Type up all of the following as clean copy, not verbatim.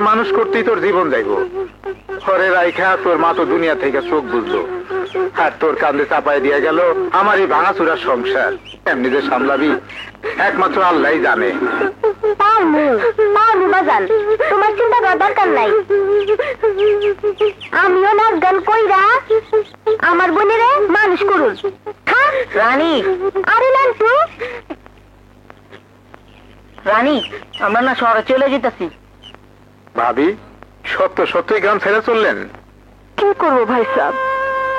মানুষ করতেই তোর জীবন যাইবো। ঘরে রাইখা তোর মা তো দুনিয়া থেকে চোখ বুঝলো, আর তোর কান্দে চাপাই দিয়ে গেল আমার এই ভাঙাচুরার সংসার। এমনি যে সামলাবি একমাত্র আল্লাহই জানে। তোমার চিন্তা করার দরকার নাই। আমিও নাচ গান কইরা আমার বোনেরে মানুষ করুন। রানী, আরে নান্টু, রানী, আমরা না শহরে চলে যেতেছি। ভাবি, সত্যই গ্রাম ছেড়ে চললেন? কি করবো ভাই সাহেব,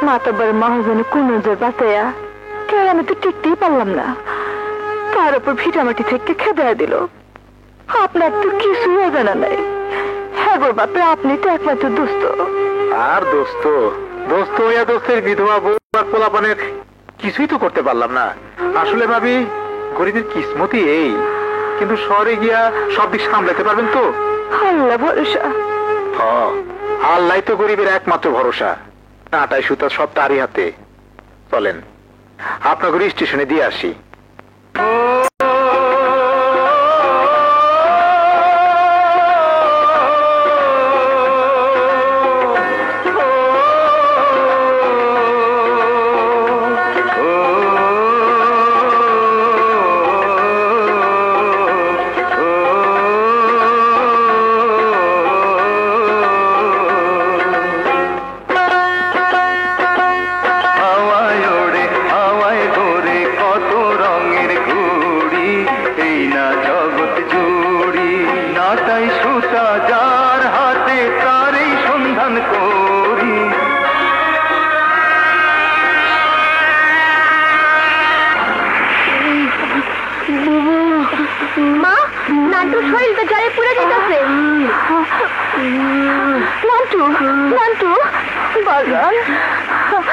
মাতাবার মহাজনে কোন বাঁচাইয়া আমি তো টিকতেই পারলাম না। তার উপর ভিটামাটি থেকে খেদাইয়া দিল। আপনার তো কিছু জানা নাই। হ্যাঁ গো বাপে, আপনি তো একমাত্র দোস্ত। আর দোস্ত হইয়া দোস্তের বিধবা বউ পোলাপানের কিছুই তো করতে পারলাম না। আসলে ভাবি, গরিবের কিসমতি এই, কিন্তু শহরে গিয়া সব দিক সামলাতে পারবেন তো? আল্লাহ ভরসা। আল্লাহ তো গরিবের একমাত্র ভরসা। আটাই সুতা সব তারই হাতে। চলেন আপনাকে স্টেশনে দিয়ে আসি।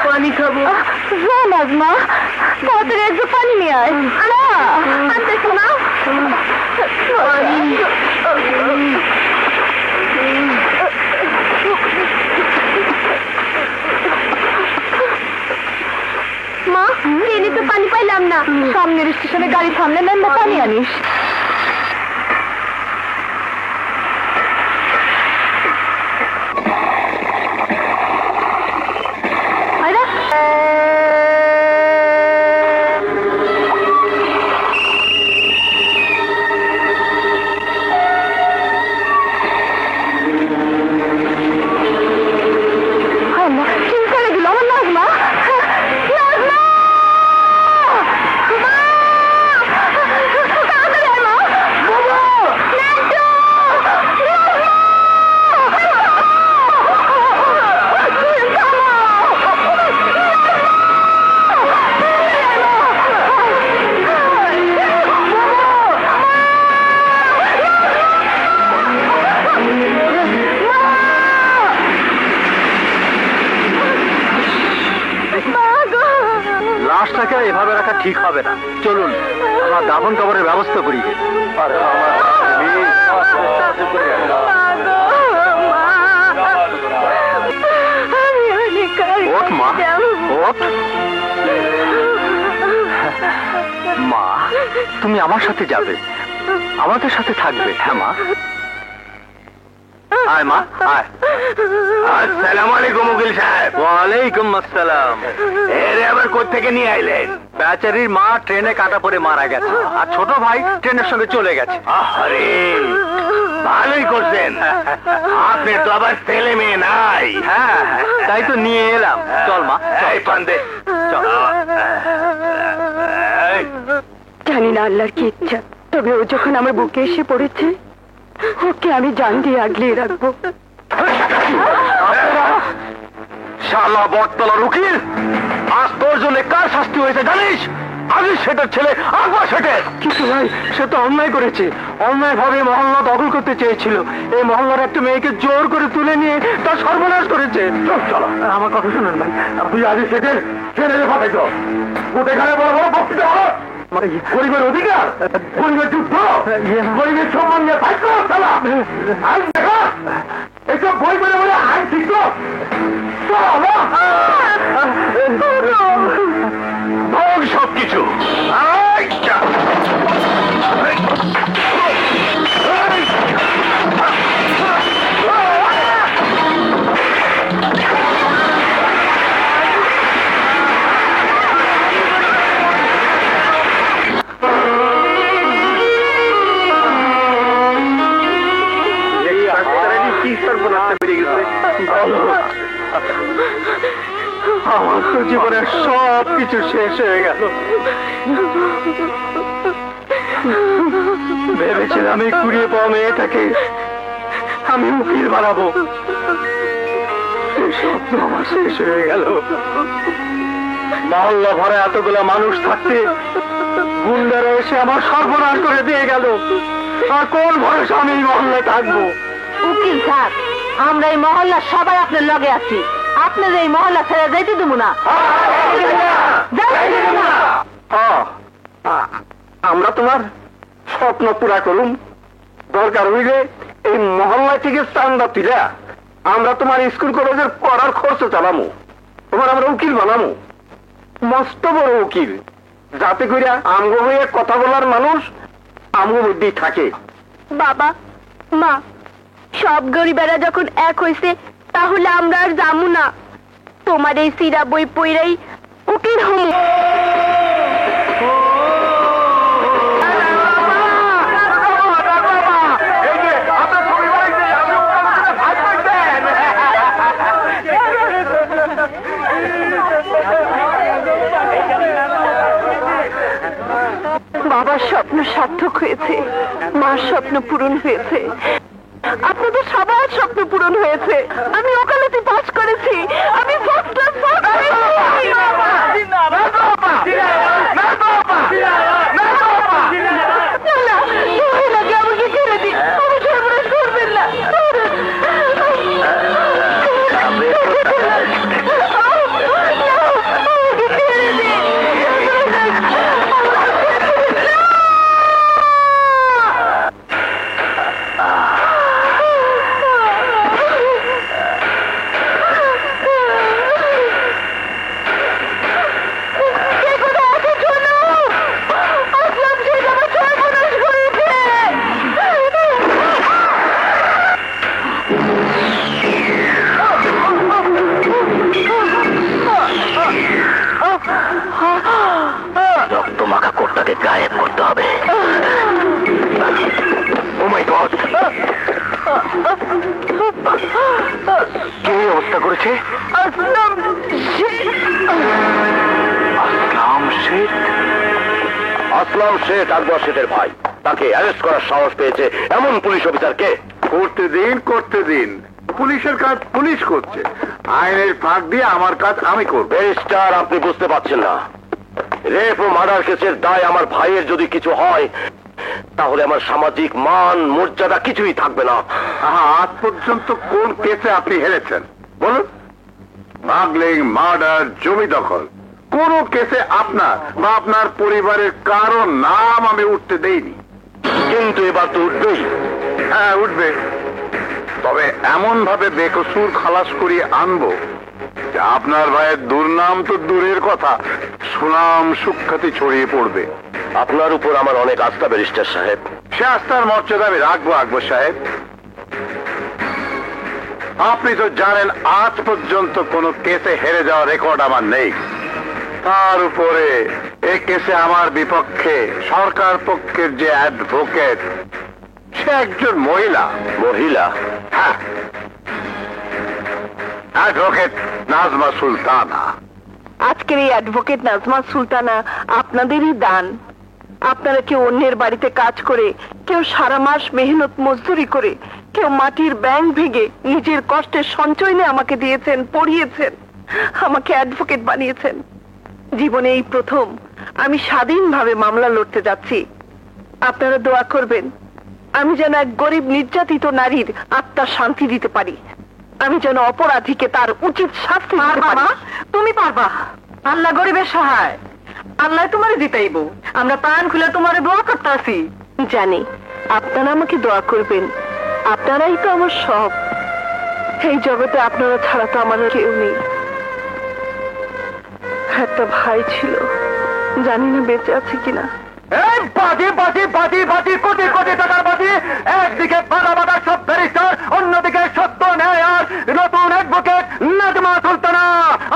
পানি খাবো। মা, তাড়াতাড়ি একটু পানি নিয়ে আয়। আনতেছি না। মা, ট্রেনে তো পানি পাইলাম না। সামনের স্টেশনে গাড়ি থামলে না, পানি আনিস। এভাবে রাখা ঠিক হবে না। চলুন আমরা দাফন কবরের ব্যবস্থা করি। মা, তুমি আমার সাথে যাবে, আমাদের সাথে থাকবে। হ্যাঁ মা। আয় মা, আয়। আসসালামু আলাইকুম উকিল সাহেব। ওয়ালাইকুম আসসালাম। এরে আবার কোত্থেকে নিয়ে আইলেন? বেচারির মা ট্রেনে কাটা পড়ে মারা গেছে, আর ছোট ভাই ট্রেনের সঙ্গে চলে গেছে। আরে ভালোই করছেন, আপনার তো আবার ছেলে মেয়ে নাই। হ্যাঁ, তাই তো নিয়ে এলাম। চল মা, এই পান্দে চল। জানি না আল্লাহর কি ইচ্ছা, তবে ও যখন আমার বুকে এসে পড়েছে, ওকে আমি জান দিয়ে আগলিয়ে রাখবো। শালা বটতলার উকিল, আজ তোর জন্য কার শাস্তি হয়েছে জানিস? আগে সেটার ছেলে আকবর শেঠের। কিন্তু ভাই, সে তো অন্যায় করেছে। অন্যায় ভাবে মহল্লা দখল করতে চেয়েছিল। এই মহল্লার একটা মেয়েকে জোর করে তুলে নিয়ে তার সর্বনাশ করেছে। চলো, আমার কথা শুনুন ভাই, তুই আগে সেটের ছেড়ে পাঠাইছ। এখানে বড় বড় বক্তৃতা হলো গরিবের অধিকার, গরিবের যুদ্ধ, গরিবের সম্মান নিয়ে ফাইট করো। চলা আইন দেখা, এসব বই বলে বলে আইন শিখল। সবকিছু সর্বনাশটা বেরিয়ে গেছে। আমার তো জীবনের সব কিছু শেষ হয়ে গেল। ভেবেছিলাম এই কুড়িয়ে পাওয়া মেয়েটাকে আমি উকিল বানাবো, সেই স্বপ্ন আমার শেষ হয়ে গেল। মহল্লা ভরে এতগুলা মানুষ থাকতে গুন্ডারা এসে আমার সর্বনাশ করে দিয়ে গেল। আর কোন ভরসা আমি এই মহল্লায় থাকবো? উকিল সাহেব, আমরা এই মহল্লার সবাই আপনার লগে আছি। আপনার এই মহল্লা ছেড়ে যাইতে দেবো না। আমরা তোমার স্বপ্ন পুরা করুম। দরকার হইলে এই মহল্লা থেকে চান্দা তুলে আমরা তোমার স্কুল কলেজের পড়ার খরচ চালামু, তোমার আমরা উকিল বানামু, মস্ত বড় উকিল, যাতে করে আমগো হয়ে কথা বলার মানুষ আমগো মধ্যেই থাকে। বাবা মা, সব গরিবেরা যখন এক হইছে, তাহলে আমরা আর যামু না। তোমার এই সিরা বই পইরাই উকিল হমু। বাবার স্বপ্ন সার্থক হয়েছে, মার স্বপ্ন পূরণ হয়েছে, আপনাদের সবার স্বপ্ন পূরণ হয়েছে। আমি ওকালতি পাস করেছি, আমি ফার্স্ট ক্লাস পাস আমাকে ছেড়ে দিন, আমি সর্বনাশ করবেন না। রক্তমাখা কোটটাকে গায়েব করতে হবে। ও মাই গড, কে হত্যা করেছে? আসলাম শেঠ। আসলাম শেঠ আকবর শেঠের ভাই। তাকে অ্যারেস্ট করার সাহস পেয়েছে এমন পুলিশ অফিসারকে? করতে দিন, পুলিশের কাজ পুলিশ করছে, আইনের ফাঁক দিয়ে আমার কাজ আমি করব। ব্যারিস্টার, আপনি বুঝতে পারছেন না, রেপ ও মার্ডার কেসের দায় আমার ভাইয়ের যদি কিছু হয়, তাহলে আমার সামাজিক মান মর্যাদা কিছুই থাকবে না। আজ পর্যন্ত কোন কেসে আপনি হেরেছেন বলুন? স্মাগলিং, মার্ডার, জমি দখল, কোন কেসে আপনার বা আপনার পরিবারের কারো নাম আমি উঠতে দেইনি। কিন্তু এবার তো উঠবেই। হ্যাঁ, উঠবে, তবে এমন ভাবে বেকসুর খালাস করিয়ে আনবো যে আপনার ভাইয়ের দুর্নাম তো দূরের কথা, সুনাম সুখ্যাতি ছড়িয়ে পড়বে। আপনার উপর আমার অনেক আস্থা ব্যারিস্টার সাহেব। সে আস্থার মর্যাদা আমি রাখবো আকবর সাহেব। আপনি তো জানেন আজ পর্যন্ত কোনো কেসে হেরে যাওয়ার রেকর্ড আমার নেই। তার উপরে এই কেসে আমার বিপক্ষে সরকার পক্ষের যে অ্যাডভোকেট, সে একজন মহিলা। মহিলা? হ্যাঁ, অ্যাডভোকেট নাজমা সুলতানা। আজকের এই অ্যাডভোকেট নাজমা সুলতানা আপনাদেরই দান। আপনারা কেউ অন্যের বাড়িতে কাজ করে, কেউ সারা মাস মেহনত মজদুরি করে, কেউ মাটির ব্যাংক ভেঙে নিজের কষ্টের সঞ্চয় নিয়ে আমাকে দিয়েছেন, পড়িয়েছেন, আমাকে অ্যাডভোকেট বানিয়েছেন। জীবনে এই প্রথম আমি স্বাধীনভাবে মামলা লড়তে যাচ্ছি। আপনারা দোয়া করবেন আমি যেন এক গরিব নির্যাতিত নারীর আত্মার শান্তি দিতে পারি, আমি যেন অপরাধীকে তার উচিত শাস্তি দিতে পারি। তুমি পারবা, আল্লাহ গরিবের সহায়, আল্লাহ তোমারে জিতাইব। আমরা প্রাণ খুলে তোমারে দোয়া করতে আছি। জানি আপনারা আমাকে দোয়া করবেন, আপনারাই তো আমার সব। এই জগতে আপনারা ছাড়া তো আমার কেউ নেই। একটা ভাই ছিল, জানি না বেঁচে আছে কিনা। বাজি বাজি বাজি বাজি, কোটি কোটি টাকার বাজি। একদিকে বাধা সব ব্যারিস্টার, অন্যদিকে সত্য ন্যায় আর নতুন অ্যাডভোকেট নাজমা সুলতানা।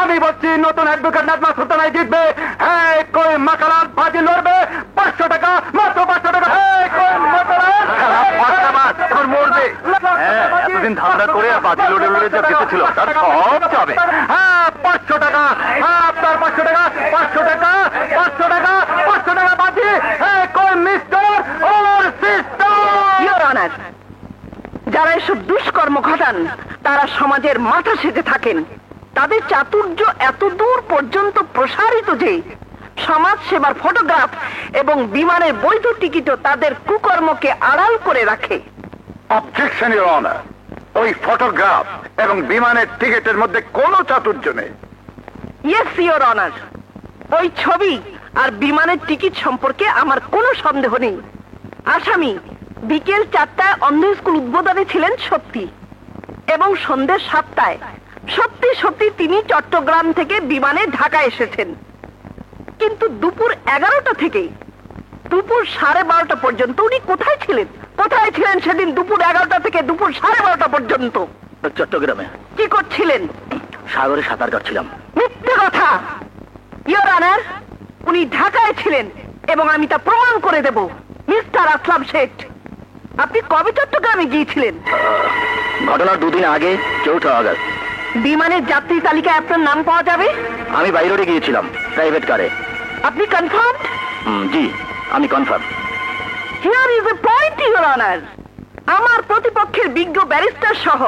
আমি বলছি নতুন অ্যাডভোকেট নাজমা সুলতানাই জিতবে। হ্যাঁ, কই মাকালাম বাজি লড়বে 500 টাকা, মাত্র 500 টাকা। হ্যাঁ, কই মাকালাম মরবে। এতদিন ধান্দা করে বাজি লড়ে লড়ে যা বেঁচেছিল তার সব যাবে। হ্যাঁ 500 টাকা, হ্যাঁ আপনার 500 টাকা, 500 টাকা, 500 টাকা, 500 টাকা বাজি। হ্যাঁ কোন mister or sister. Your honour, যারা এসব দুষ্কর্ম ঘটান তারা সমাজের মাথা সেজে থাকেন। তাদের চাতুর্য এত দূর পর্যন্ত প্রসারিত যে সমাজ সেবার ফটোগ্রাফ এবং বিমানের বৈধ টিকিটও তাদের কুকর্মকে আড়াল করে রাখে। অবজেকশন ইওর অনার, ওই ফটোগ্রাফ এবং বিমানের টিকিটের মধ্যে কোনো চাতুর্য নেই। ইয়েস ইওর অনার, ওই ছবি আর বিমানের টিকিট সম্পর্কে আমার কোনো সন্দেহ নেই। আসামি বিকেল 4টায় অন্ধ স্কুল উদ্বোধনে ছিলেন সত্যি, এবং সন্ধ্যে 7টায় সত্যি সত্যি তিনি চট্টগ্রাম থেকে বিমানে ঢাকা এসেছেন। কিন্তু দুপুর 11টা থেকে দুপুর 12:30 পর্যন্ত উনি কোথায় ছিলেন? কোথায় ছিলেন সেদিন দুপুর 11টা থেকে দুপুর 12:30 পর্যন্ত? চট্টগ্রামে কি করছিলেন? সাগরে সাঁতার কাটছিলাম। মিথ্যে কথা ইওর অনার, উনি ঢাকায় ছিলেন এবং আমি তা প্রমাণ করে দেব। মিস্টার আসলাম শেখ, আপনি কবে চট্টগ্রামে গিয়েছিলেন? ঘটনার 2 দিন আগে, 4 আগস্ট। বিমানের যাত্রী তালিকায় আপনার নাম পাওয়া যাবে? আমি বাইরে গিয়েছিলাম প্রাইভেট কারে। আপনি কনফার্ম? জি আমি confirm. Here is a point your honour. আমার প্রতিপক্ষের বিজ্ঞ ব্যারিস্টার সহ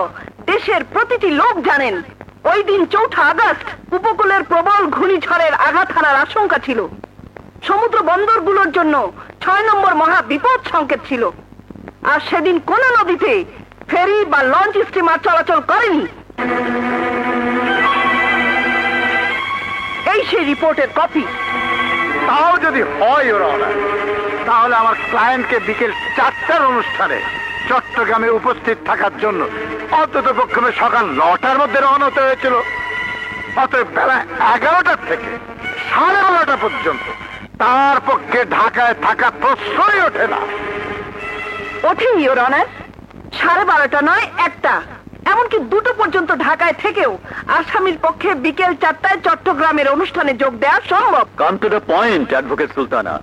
দেশের প্রতিটি লোক জানেন ওই দিন 4 আগস্ট উপকূলের প্রবল ঘূর্ণিঝড়ের আঘাত হানার আশঙ্কা ছিল। সমুদ্র বন্দরগুলোর জন্য 6 নম্বর মহা বিপদ সংকেত ছিল। আর সেদিন কোন নদীতে ফেরি বা লঞ্চ স্টিমার চলাচল করেনি। এই সেই রিপোর্টের কপি। তাও যদি হয় ইওর অনার, তাহলে আমার ক্লায়েন্টকে বিকেল 4টার অনুষ্ঠানে চট্টগ্রামে উপস্থিত থাকার জন্য অন্তত পক্ষে সকাল 9টার মধ্যে রওনা হতে হয়েছিল। অতএব বেলা 11টার থেকে 12:30 পর্যন্ত তার পক্ষে ঢাকায় থাকা প্রশ্নই ওঠে না। ওঠে ইওর অনার। 12:30 নয়, 1টা, এমনকি 2টো পর্যন্ত ঢাকায় থেকেও আসামির পক্ষে বিকেল 4টায় চট্টগ্রামের অনুষ্ঠানে যোগ দেওয়া সম্ভব। Come to the point advocate Sultana.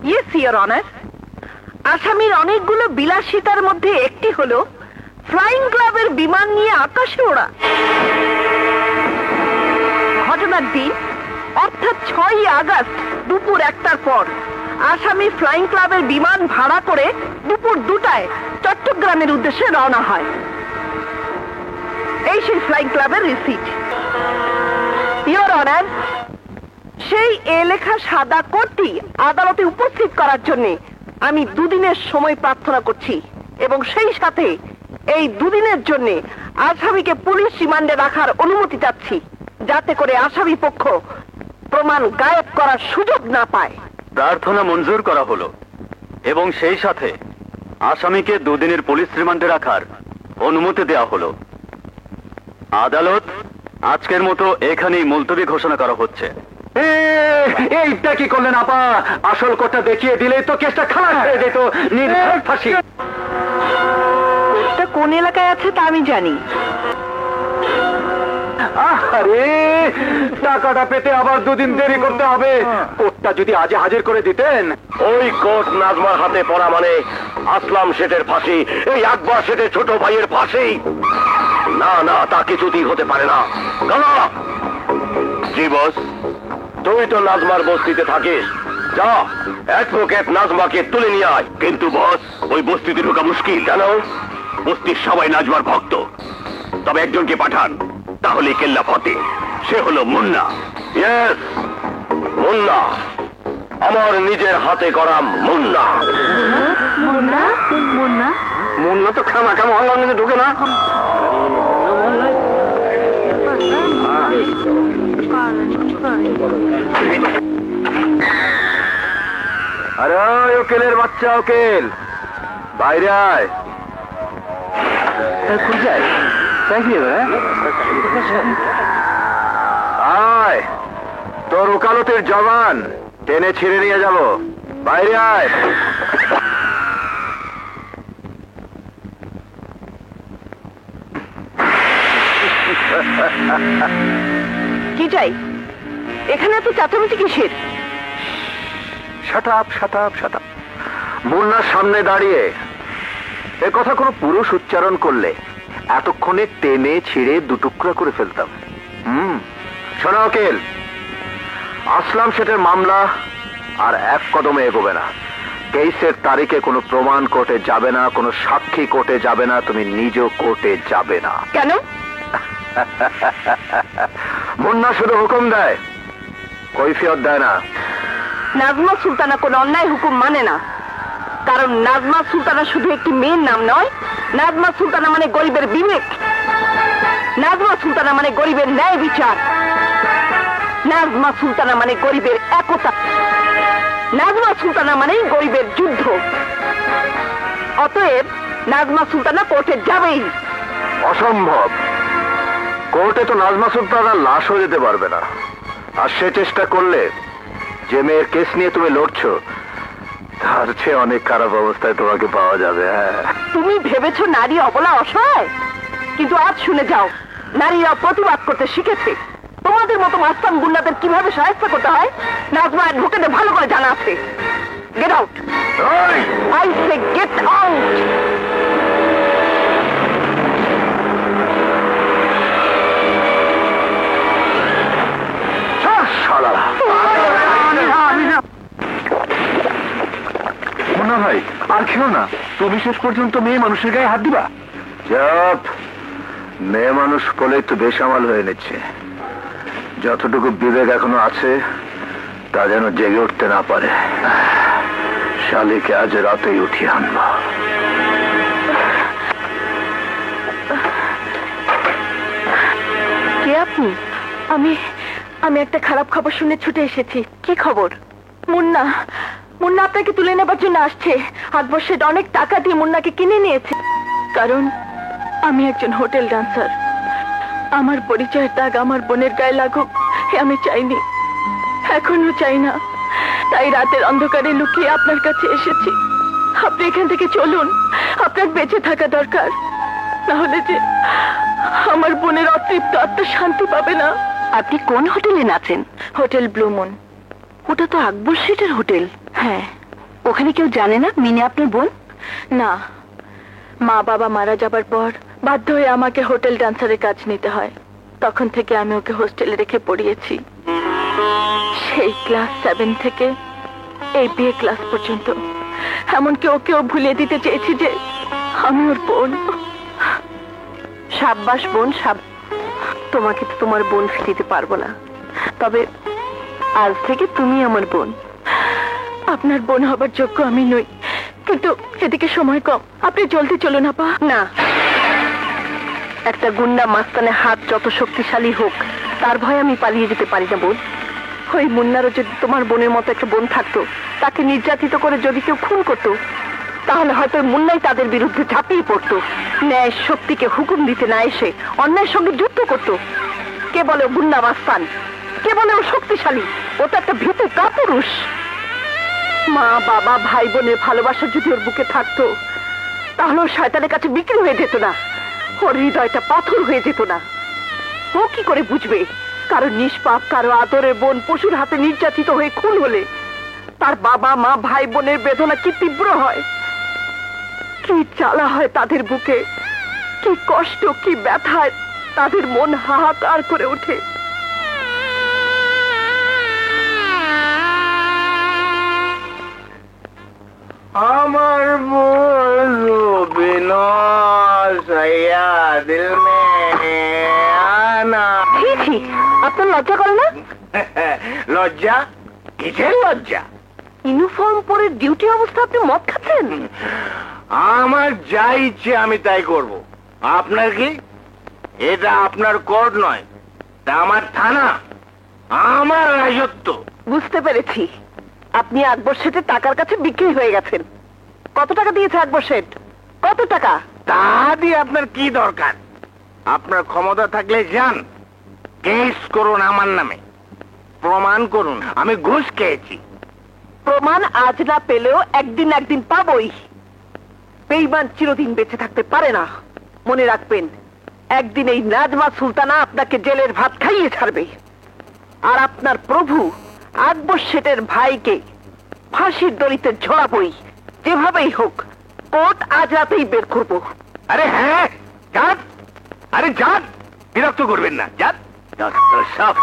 Yes your honour. আসামির অনেকগুলো বিলাসিতার মধ্যে একটি হলো ফ্লাইং ক্লাবের বিমান নিয়ে আকাশে ওড়া। ঘটনার দিন অর্থাৎ 6 আগস্ট দুপুর 1টার পর আসামি ফ্লাইং ক্লাবের বিমান ভাড়া করে দুপুর 2টায় চট্টগ্রামের উদ্দেশ্যে রওনা হয়। এই সেই ফ্লাইং ক্লাবের রিসিট। ইওর অনার, সেই লেখা সাদা কোটটি আদালতে উপস্থিত করার জন্য আমি 2 দিনের সময় প্রার্থনা করছি, এবং সেই সাথে এই 2 দিনের জন্য আসামিকে পুলিশ রিমান্ডে রাখার অনুমতি চাচ্ছি, যাতে করে আসামি পক্ষ প্রমাণ গায়েব করার সুযোগ না পায়। প্রার্থনা মঞ্জুর করা হলো এবং সেই সাথে আসামিকে 2 দিনের পুলিশ রিমান্ডে রাখার অনুমতি দেওয়া হলো। আদালত আজকের মতো এখানেই মুলতবি ঘোষণা করা হচ্ছে। এইটা কি করলেন আপা? আসল কথা দেখিয়ে দিলে তো কেসটা খালাস হয়ে যেত। নির্ঘাত ফাঁসি। কোর্টটা কোন এলাকায় আছে তা আমি জানি। আরে টাকাটা পেতে আবার 2 দিন দেরি করতে হবে। কোর্টটা যদি আজই হাজির করে দিতেন। ওই কোর্ট নাজমার হাতে পড়া মানে আসলাম শেঠের ফাঁসি, এই আকবর শেঠের ছোট ভাইয়ের ফাঁসি। না না, তা কিছুতেই হতে পারে না। জি বস, তুই তো নাজমার বস্তিতে থাকিস, যা অ্যাডভোকেট নাজমাকে তুলে নিয়ে আয়। কিন্তু বস, ওই বস্তিতে ঢোকা মুশকিল। কেন? বস্তির সবাই নাজমার ভক্ত, তবে একজনকে পাঠান, তাহলে কেল্লা ফতে। সে হলো মুন্না। ইয়েস, মুন্না, আমার নিজের হাতে করা মুন্না। মুন্না? মুন্না? মুন্না তো খামাখা মহল্লার মধ্যে ঢুকে না। আরে উকিলের বাচ্চা, উকিল বাইরে আয়। আয়, তোর ওকালতের জবান টেনে ছিঁড়ে নিয়ে যাব। বাইরে আয়। কি চাই? এখানে এত চাচামেচি কিসের? Shut up, shut up, shut up. মুন্নার সামনে দাঁড়িয়ে এ কথা কোনো পুরুষ উচ্চারণ করলে এতক্ষণে টেনে ছিঁড়ে দুটুকরা করে ফেলতাম। শোনো উকিল, আসলাম শেঠের মামলা আর এক কদমে এগোবে না। কেসের তারিখে কোনো প্রমাণ কোর্টে যাবে না, কোনো সাক্ষী কোর্টে যাবে না, তুমি নিজেও কোর্টে যাবে না। কেন? মুন্না শুধু হুকুম দেয়, কৈফিয়ত দেয় না। নাজমা সুলতানা কোনো অন্যায় হুকুম মানে না, কারণ নাজমা সুলতানা শুধু একটি মেয়ের নাম নয়। নাজমা সুলতানা মানে গরিবের বিবেক, নাজমা সুলতানা মানে গরিবের ন্যায় বিচার, নাজমা সুলতানা মানে গরিবের একতা, নাজমা সুলতানা মানেই গরিবের যুদ্ধ। অতএব নাজমা সুলতানা কোর্টে যাবেই। অসম্ভব, কোর্টে তো নাজমা সুলতানা লাশ হয়ে যেতে পারবে না। আর সে চেষ্টা করলে যে মেয়ের কেস নিয়ে তুমি লড়ছো তার চেয়ে অনেক খারাপ অবস্থায় তোমাকে পাওয়া যাবে। তুমি ভেবেছো নারী অবলা অসহায়, কিন্তু আজ শুনে যাও, নারীরা প্রতিবাদ করতে শিখেছে। তোমাদের মতো মাস্তান গুন্ডাদের কিভাবে সাহায্য করতে হয় নাজমা অ্যাডভোকেটে ভালো করে জানা আছে। Get out, I say get out. Munna ভাই, আর খেলো না, তুমি শেষ পর্যন্ত মেয়ে মানুষের গায়ে হাত দিবা? চুপ, মেয়ে মানুষ বলে একটু বেসামাল হয়ে নিচ্ছে। যতটুকু বিবেক এখনো আছে তা যেন জেগে উঠতে না পারে। শালিকে আজ রাতেই উঠিয়ে আনবো। কে আপনি? আমি আমি একটা খারাপ খবর শুনে ছুটে এসেছি। কি খবর? মুন্না মুন্না আপনাকে তুলে নেবার জন্য আসছে। আকবর শেঠ অনেক টাকা দিয়ে মুন্নাকে কিনে নিয়েছে। কারণ আমি একজন হোটেল ডান্সার। আমার পরিচয়ের দাগ আমার বোনের গায়ে লাগুক এ আমি চাইনি, এখনো চাই না। তাই রাতের অন্ধকারে লুকিয়ে আপনার কাছে এসেছি। আপনি এখান থেকে চলুন, আপনার বেঁচে থাকা দরকার, নাহলে যে আমার বোনের অতৃপ্ত আত্মা শান্তি পাবে না। আপনি কোন হোটেলে নাচেন? Hotel blue moon. ওটা তো আকবর শেঠের হোটেল। হ্যাঁ। ওখানে কেউ জানে না মিনি আপনার বোন? না, মা বাবা মারা যাবার পর বাধ্য হয়ে আমাকে হোটেল ডান্সারের কাজ নিতে হয়। তখন থেকে আমি ওকে হোস্টেলে রেখে পড়িয়েছি, সেই ক্লাস 7 থেকে এই বিএ ক্লাস পর্যন্ত। এমনকি ওকেও ভুলিয়ে দিতে চেয়েছি যে আমি ওর বোন। সাব্বাস বোন, তোমাকে তো তোমার বোন ফিরিতে পারবো না, তবে আজ থেকে তুমি আমার বোন। আপনার বোন হবার যোগ্য আমি নই, কিন্তু এদিকে সময় কম, আপনি জলদি চলুন আপা। না, একটা গুন্ডা মাস্তানে হাত যত শক্তিশালী হোক তার ভয়ে আমি পালিয়ে যেতে পারি না বোন। ওই মুন্নারও যদি তোমার বোনের মতো একটা বোন থাকতো, তাকে নির্যাতিত করে যদি কেউ খুন করতো, তাহলে হয়তো মুন্নাই তাদের বিরুদ্ধে ঝাঁপিয়ে পড়তো। ন্যায় শক্তিকে হুকুম দিতে না এসে অন্যায়ের সঙ্গে যুদ্ধ করতো। কে বলে ও গুন্ডা মাস্তান, কে বলে ও শক্তিশালী? ও তো একটা ভীতু কাপুরুষ। মা বাবা ভাই বোনের ভালোবাসা যদি ওর বুকে থাকতো, তাহলে ওর শয়তানের কাছে বিক্রি হয়ে যেত না, ওর হৃদয়টা পাথর হয়ে যেত না। ও কি করে বুঝবে কারো নিষ্পাপ, কারো আদরের বোন পশুর হাতে নির্যাতিত হয়ে খুন হলে তার বাবা মা ভাই বোনের বেদনা কি তীব্র হয়, কি জ্বালা হয় তাদের বুকে, কি কষ্ট, কি ব্যথায় তাদের মন হাহাকার করে ওঠে। আমার বন্ধু বিনয়া দিল মে আনা। আপনার লজ্জা করে না? লজ্জা? কিসের লজ্জা? ইউনিফর্ম পরে ডিউটি অবস্থা আপনি মদ খাচ্ছেন? আমার যা ইচ্ছে আমি তাই করব। আপনার কি? এটা আপনার কোর্ট নয়, এটা আমার থানা, আমার রাজত্ব। বুঝতে পেরেছি, আপনি আকবর শেঠের টাকার কাছে বিক্রি হয়ে গেছেন। কত টাকা দিয়েছে আকবর শেঠ? কত টাকা? তা দিয়ে আপনার কি দরকার? আপনার ক্ষমতা থাকলে যান, কেস করুন আমার নামে, প্রমাণ করুন আমি ঘুষ খেয়েছি। প্রমাণ আজ না পেলেও একদিন একদিন পাবই। বেঈমান চিরদিন বেঁচে থাকতে পারে না, মনে রাখবেন। একদিন এই নাজমা সুলতানা আপনাকে জেলের ভাত খাইয়ে ছাড়বে, আর আপনার প্রভু আকবর শেঠের ভাইকে ফাঁসির দড়িতে ঝোলাবই। যেভাবেই হোক কোর্ট আজ রাতেই বের করবো। আরে হ্যাঁ, আরে যান, বিরক্ত করবেন না, যান। ডাক্তার সাহেব।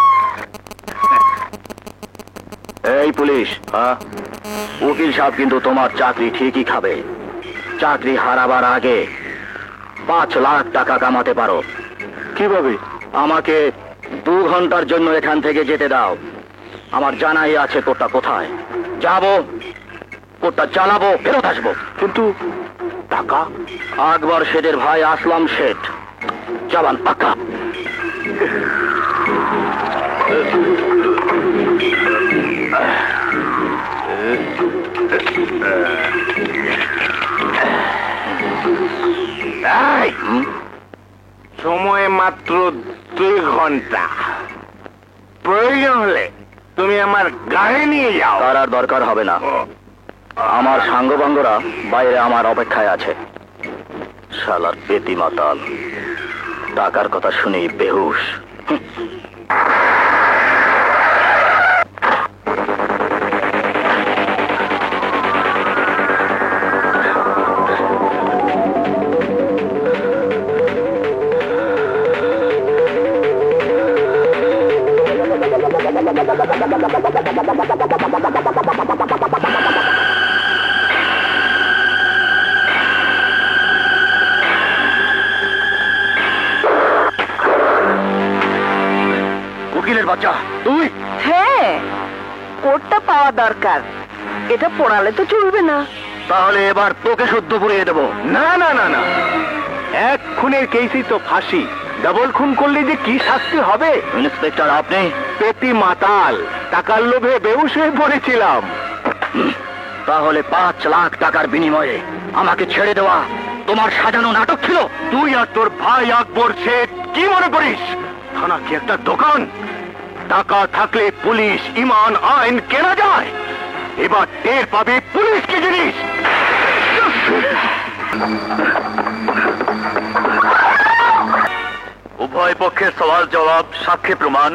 এই পুলিশ, উকিল সাহেব কিন্তু তোমার চাকরি ঠিকই খাবে। চাকরি হারাবার আগে 5 লাখ টাকা কামাতে পারো। কিভাবে? আমাকে 2 ঘন্টার জন্য এখান থেকে যেতে দাও। আমার জানাই আছে কোর্টটা কোথায়। যাবো, কোর্টটা চালাবো, ফেরত আসবো। কিন্তু টাকা? আকবর শেঠের ভাই আসলাম শেঠ, জবান পাক্কা। সময় মাত্র 2 ঘন্টা। প্রয়োজন হলে তুমি আমার গাড়ি নিয়ে যাও। তার আর দরকার হবে না। আমার সাঙ্গপাঙ্গরা বাইরে আমার অপেক্ষায় আছে। শালার পেতি মাতাল, টাকার কথা শুনেই বেহুশ। উকিলের বাচ্চা তুই? হ্যাঁ, কোটটা পাওয়া দরকার। এটা পড়ালে তো চলবে না। তাহলে এবার তোকে শুদ্ধ পুড়িয়ে দেবো। না না না না, এক খুনের কেসই তো ফাঁসি। ডাবল খুন করলে যে কি শাস্তি হবে? ইন্সপেক্টর আপনি? পেতি মাতাল, টাকার লোভে বেহুশ হয়ে পড়েছিলাম। তাহলে 5 লাখ টাকার বিনিময়ে আমাকে ছেড়ে দেওয়া তোমার সাজানো নাটক ছিল? তুই আর তোর ভাই আকবর শেঠ কি মনে করিস থানা কি একটা দোকান? টাকা থাকলে পুলিশ, ইমান, আইন কেনা যায়। এবার টের পাবে পুলিশ কি জিনিস। উভয় পক্ষের সওয়াল জবাব, সাক্ষী প্রমাণ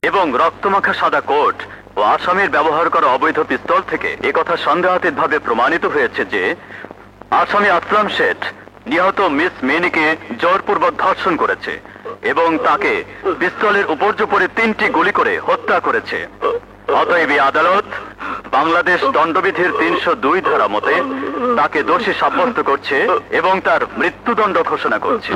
এবং রক্তমাখা সাদা কোট ও আসামির ব্যবহার করা অবৈধ পিস্তল থেকে একথা সন্দেহাতীতভাবে প্রমাণিত হয়েছে যে আসামি আসলাম শেঠ নিহত মিস মিনিকে জোরপূর্বক ধর্ষণ করেছে এবং তাকে পিস্তলের উপর্যুপরি 3টি গুলি করে হত্যা করেছে। অতএব এই আদালত বাংলাদেশ দণ্ডবিধির 302 ধারা মতে তাকে দোষী সাব্যস্ত করছে এবং তার মৃত্যুদণ্ড ঘোষণা করছে।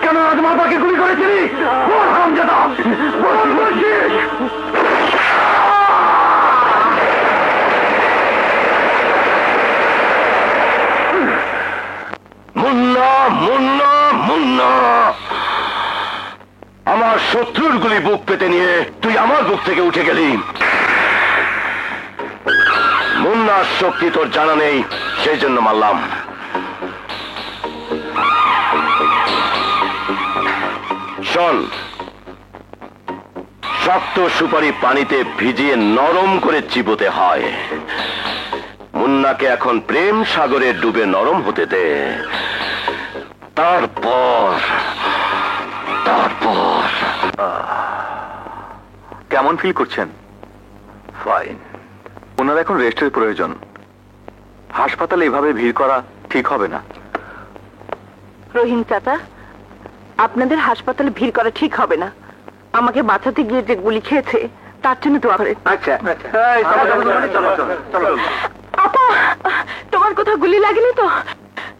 কেন আজ মাতাকে গুলি করেছিলি? মুন্না মুন্না মুন্না, আমার শত্রুর গুলি বুক পেতে নিয়ে তুই আমার বুক থেকে উঠে গেলি। মুন্নার শক্তি তোর জানা নেই, সেই জন্য মারলাম। শোন, শক্ত সুপারি পানিতে ভিজিয়ে নরম করে চিবোতে হয়। মুন্নাকে এখন প্রেম সাগরে ডুবে নরম হতে দে, তারপর তারপর কেমন ফিল করছেন? ফাইন। ওনার এখন রেস্টের প্রয়োজন। হাসপাতালে এভাবে ভিড় করা ঠিক হবে না। রহিম চাচা, আপনাদের হাসপাতালে ভিড় করা ঠিক হবে না। আমাকে বাঁচাতে গিয়ে যে গুলি খেয়েছে তার জন্য দোয়া করেন। আচ্ছা এই, চলো, চলো। আপা, তোমার কোথাও গুলি লাগেনি তো?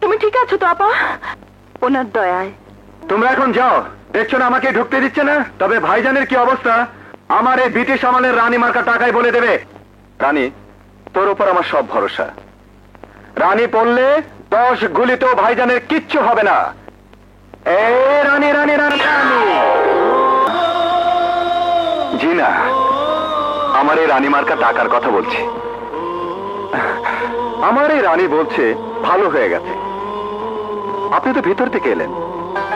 তুমি ঠিক আছো তো আপা? ওনার দয়ায়। তোমরা এখন যাও, দেখছো না আমাকে ঢুকতে দিচ্ছে না। তবে ভাইজানের কি অবস্থা আমার এই ব্রিটিশ আমলের রানী মার্কা টাকায় বলে দেবে। রানী, তোর উপর আমার সব ভরসা। রানী পড়লে 10 গুলিতেও ভাইজানের কিচ্ছু হবে না। এই রানী রানী রানী রানী। জি না, আমার এই রানী মার্কা টাকার কথা বলছি। আমার এই রানী বলছে ভালো হয়ে গেছে। আপনি তো ভেতর থেকে এলেন,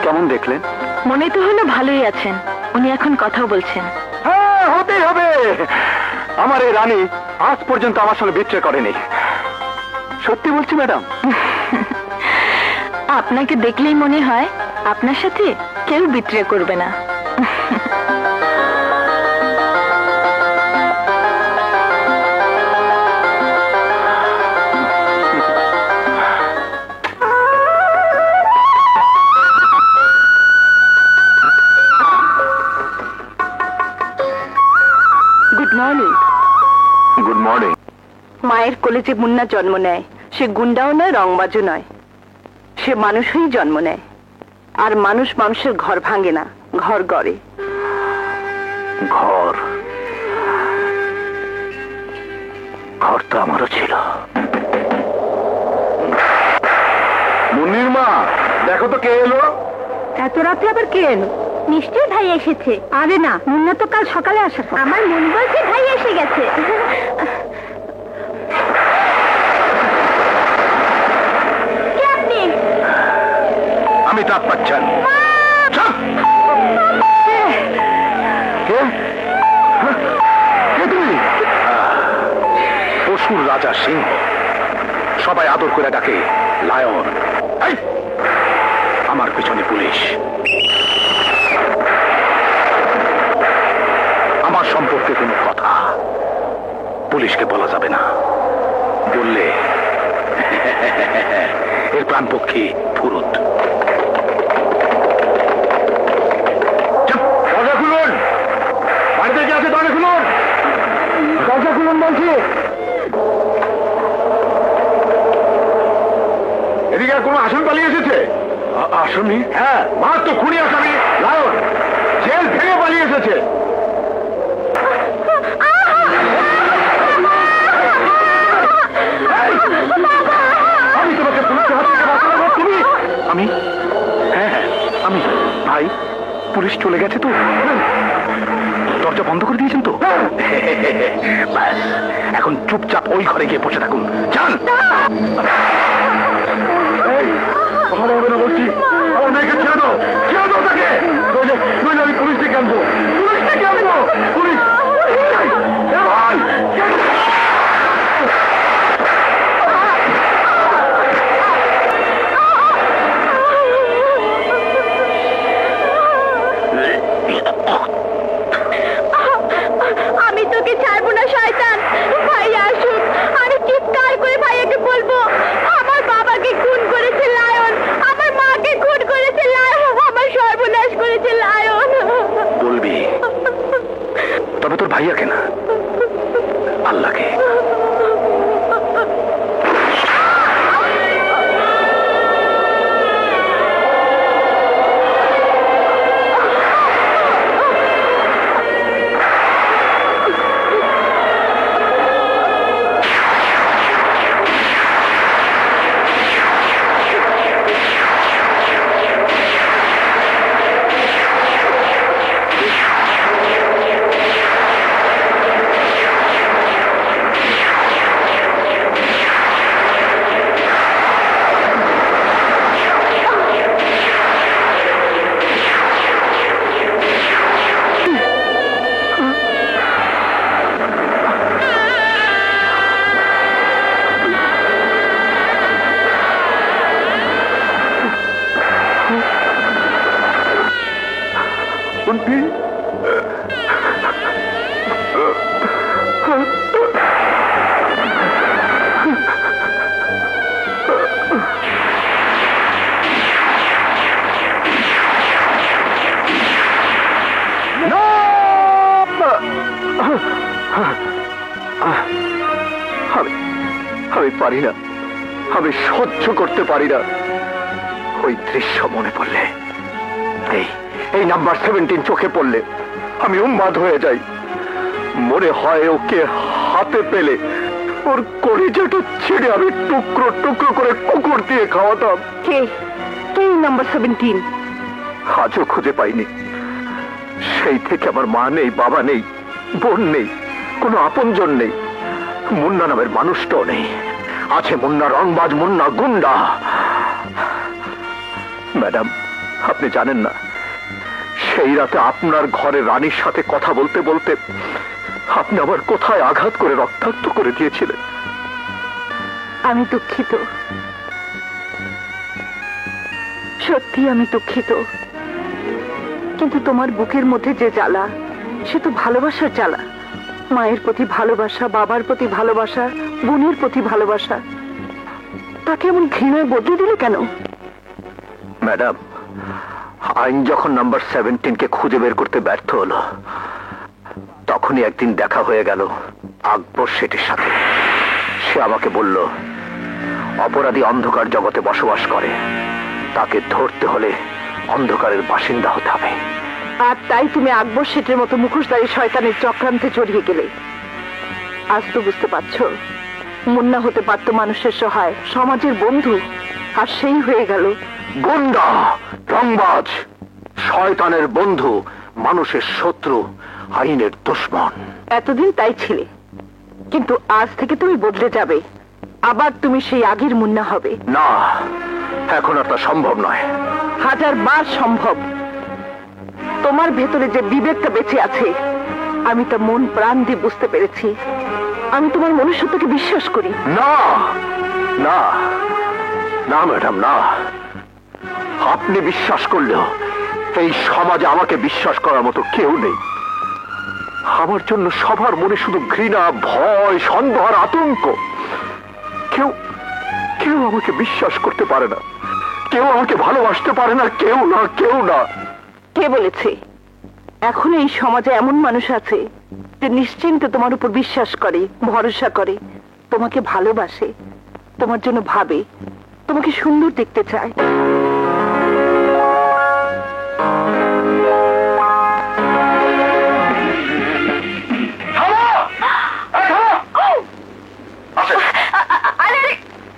কেমন দেখলেন? মনে তো হলো ভালোই আছেন। উনি এখন কথা বলছেন। হ্যাঁ, হতেই হবে। আমার এই রানী আজ পর্যন্ত আমার সঙ্গে বিট্রে করেনি। সত্যি বলছি ম্যাডাম। আপনাকে দেখলেই মনে হয় আপনার সাথে কেউ বিট্রে করবে না। Good morning. Good morning. মায়ের কোলে যে মুন্না জন্ম নেয়, সে গুন্ডাও নয়, রংবাজও নয়। সে মানুষ হয়েই জন্ম নেয়। আর মানুষ মানুষের ঘর ভাঙে না, ঘর গড়ে। ঘর ঘর তো আমারও ছিল। মুন্নির মা, দেখো তো কে এলো। এত রাতে আবার কে এলো? নিশ্চয়ই ভাই এসেছে। আরে না, মুন্না তো কাল সকালে আসা। আমার মন বলছে ভাই এসে গেছে। কে আপনি? আমি তাপ পাচ্ছেন। কে কে তুমি? পশুর রাজা সিংহ, সবাই আদর করে ডাকে লায়ন। এই, আমার পিছনে পুলিশ। আমার সম্পর্কে কোনো কথা পুলিশকে বলা যাবে না। বললে এর প্রাণপক্ষী ফুরুত। দরজা খুলুন, বাড়িতে কি আছে? দরজা খুলুন, দরজা খুলুন বলছি। এদিকে আর কোনো আসামি পালিয়ে এসেছে? আসামি? হ্যাঁ, মারাত্মক খুনি আসামি লায়ন জেল ভেঙে পালিয়ে এসেছে। আমি তোমাকে পুলিশের হাত থেকে বাঁচাবো। তুমি? আমি? হ্যাঁ হ্যাঁ আমি। ভাই, পুলিশ চলে গেছে তো? দরজা বন্ধ করে দিয়েছেন তো? ব্যাস, এখন চুপচাপ ওই ঘরে গিয়ে বসে থাকুন। যান। ভালো হবে না বলছি। আমার মেয়েকে ছেড়ে দাও, ছেড়ে দাও তাকে। নইলে আমি পুলিশ ডেকে আনবো, পুলিশ ডেকে আনবো। পুলিশ, এ ভাই, আমি তোকে ছাড়বো না শয়তান। ভাই আসুক, আমি চিৎকার করে ভাইয়াকে বলবো আমার বাবাকে খুন করেছে লায়ন, আমার মাকে খুন শুনবি? আমি পারি না, আমি সহ্য করতে পারি না। ওই দৃশ্য মনে পড়লে, এই নাম্বার 17 চোখে পড়লে আমি উন্মাদ হয়ে যাই। মনে হয় ওকে হাতে পেলে ওর কলিজাটা ছিঁড়ে আমি টুকরো টুকরো করে কুকুর দিয়ে খাওয়াতাম। কে কে নাম্বার 17? আজও খুঁজে পাইনি। সেই থেকে আমার মা নেই, বাবা নেই, বোন নেই, কোনো আপনজন নেই। মুন্না নামের মানুষটাও নেই। আছে মুন্না রংবাজ, মুন্না গুন্ডা। ম্যাডাম, আপনি জানেন না, সেই রাতে আপনার ঘরে রানীর সাথে কথা বলতে বলতে আপনি আমার কোথায় আঘাত করে রক্তাক্ত করে দিয়েছিলেন। আমি দুঃখিত, সত্যি আমি দুঃখিত। কিন্তু তোমার বুকের মধ্যে যে জ্বালা, সে তো ভালোবাসার জ্বালা। মায়ের প্রতি ভালোবাসা, বাবার প্রতি ভালোবাসা, বোনের প্রতি ভালোবাসা, তাকে এমন ঘৃণায় বদলে দিলে কেন? ম্যাডাম, আইন যখন নাম্বার 17কে খুঁজে বের করতে ব্যর্থ হলো, তখনই একদিন দেখা হয়ে গেল আকবর শেঠের সাথে। সে আমাকে বলল, অপরাধী অন্ধকার জগতে বসবাস করে, তাকে ধরতে হলে অন্ধকারের বাসিন্দা হতে হবে। আর তাই তুমি আকবর শেঠের মতো মুখোশধারী শয়তানের চক্রান্তে জড়িয়ে গেলে। আজ তো বুঝতে পারছো, মুন্না হতে পারত মানুষের সহায়, সমাজের বন্ধু, আর সেই হয়ে গেল গুন্ডা, রংবাজ, শয়তানের বন্ধু, মানুষের শত্রু, আইনের দুশমন। এতদিন তাই ছিলে, কিন্তু আজ থেকে তুমি বদলে যাবে। আবার তুমি সেই আগের মুন্না হবে। না, এখন আর তা সম্ভব নয়। 1000 বার সম্ভব। তোমার ভেতরে যে বিবেকটা বেঁচে আছে, আমি তা মন প্রাণ দিয়ে বুঝতে পেরেছি। আমি তোমার মনুষ্যত্বকে বিশ্বাস করি। না না না ম্যাডাম, না। আপনি বিশ্বাস করলেও এই সমাজে আমাকে বিশ্বাস করার মতো কেউ নেই। আমার জন্য সবার মনে শুধু ঘৃণা, ভয়, সন্দেহ আর আতঙ্ক। কেউ কেউ আমাকে বিশ্বাস করতে পারে না, কেউ আমাকে ভালোবাসতে পারে না, কেউ না, কেউ না। কে বলেছে? এখন এই সমাজে এমন মানুষ আছে যে নিশ্চিন্তে তোমার উপর বিশ্বাস করে, ভরসা করে, তোমাকে ভালোবাসে, তোমার জন্য ভাবে, তোমাকে সুন্দর দেখতে চায়।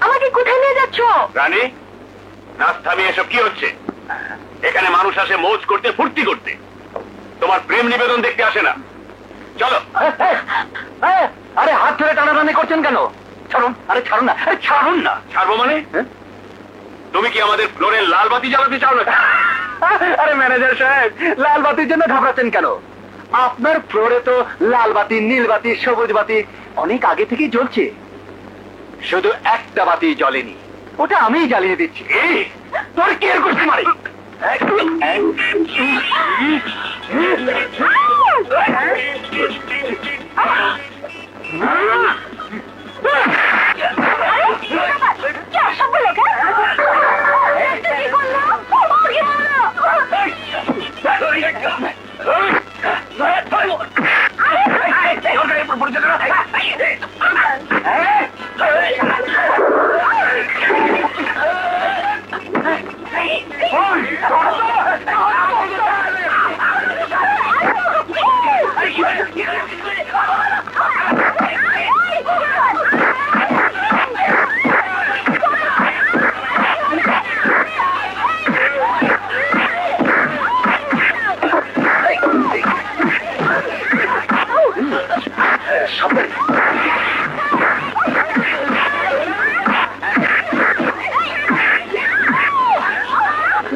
আমাকে কোথায় নিয়ে যাচ্ছ? রানী, নাস্তা আমি এসব কি হচ্ছে? এখানে মানুষ আসে মৌজ করতে, ফুর্তি করতে। তোমার প্রেম নিবেদন দেখতে আসে না। চলো। আরে হাত ধরে টানাটানি করছেন কেন? ছাড়ুন, আরে ছাড়ুন না, আরে ছাড়ুন না। ছাড়বো মানে? তুমি কি আমাদের ফ্লোরে লাল বাতি জ্বালাতে চাও না? আরে ম্যানেজার সাহেব, লাল বাতির জন্য ঘাবড়াচ্ছেন কেন? আপনার ফ্লোরে তো লাল বাতি, নীল বাতি, সবুজ বাতি অনেক আগে থেকেই জ্বলছে। শুধু একটা বাতি জ্বলেনি, ওটা আমিই জ্বালিয়ে দিচ্ছি। তোর কি এর করছি মারি?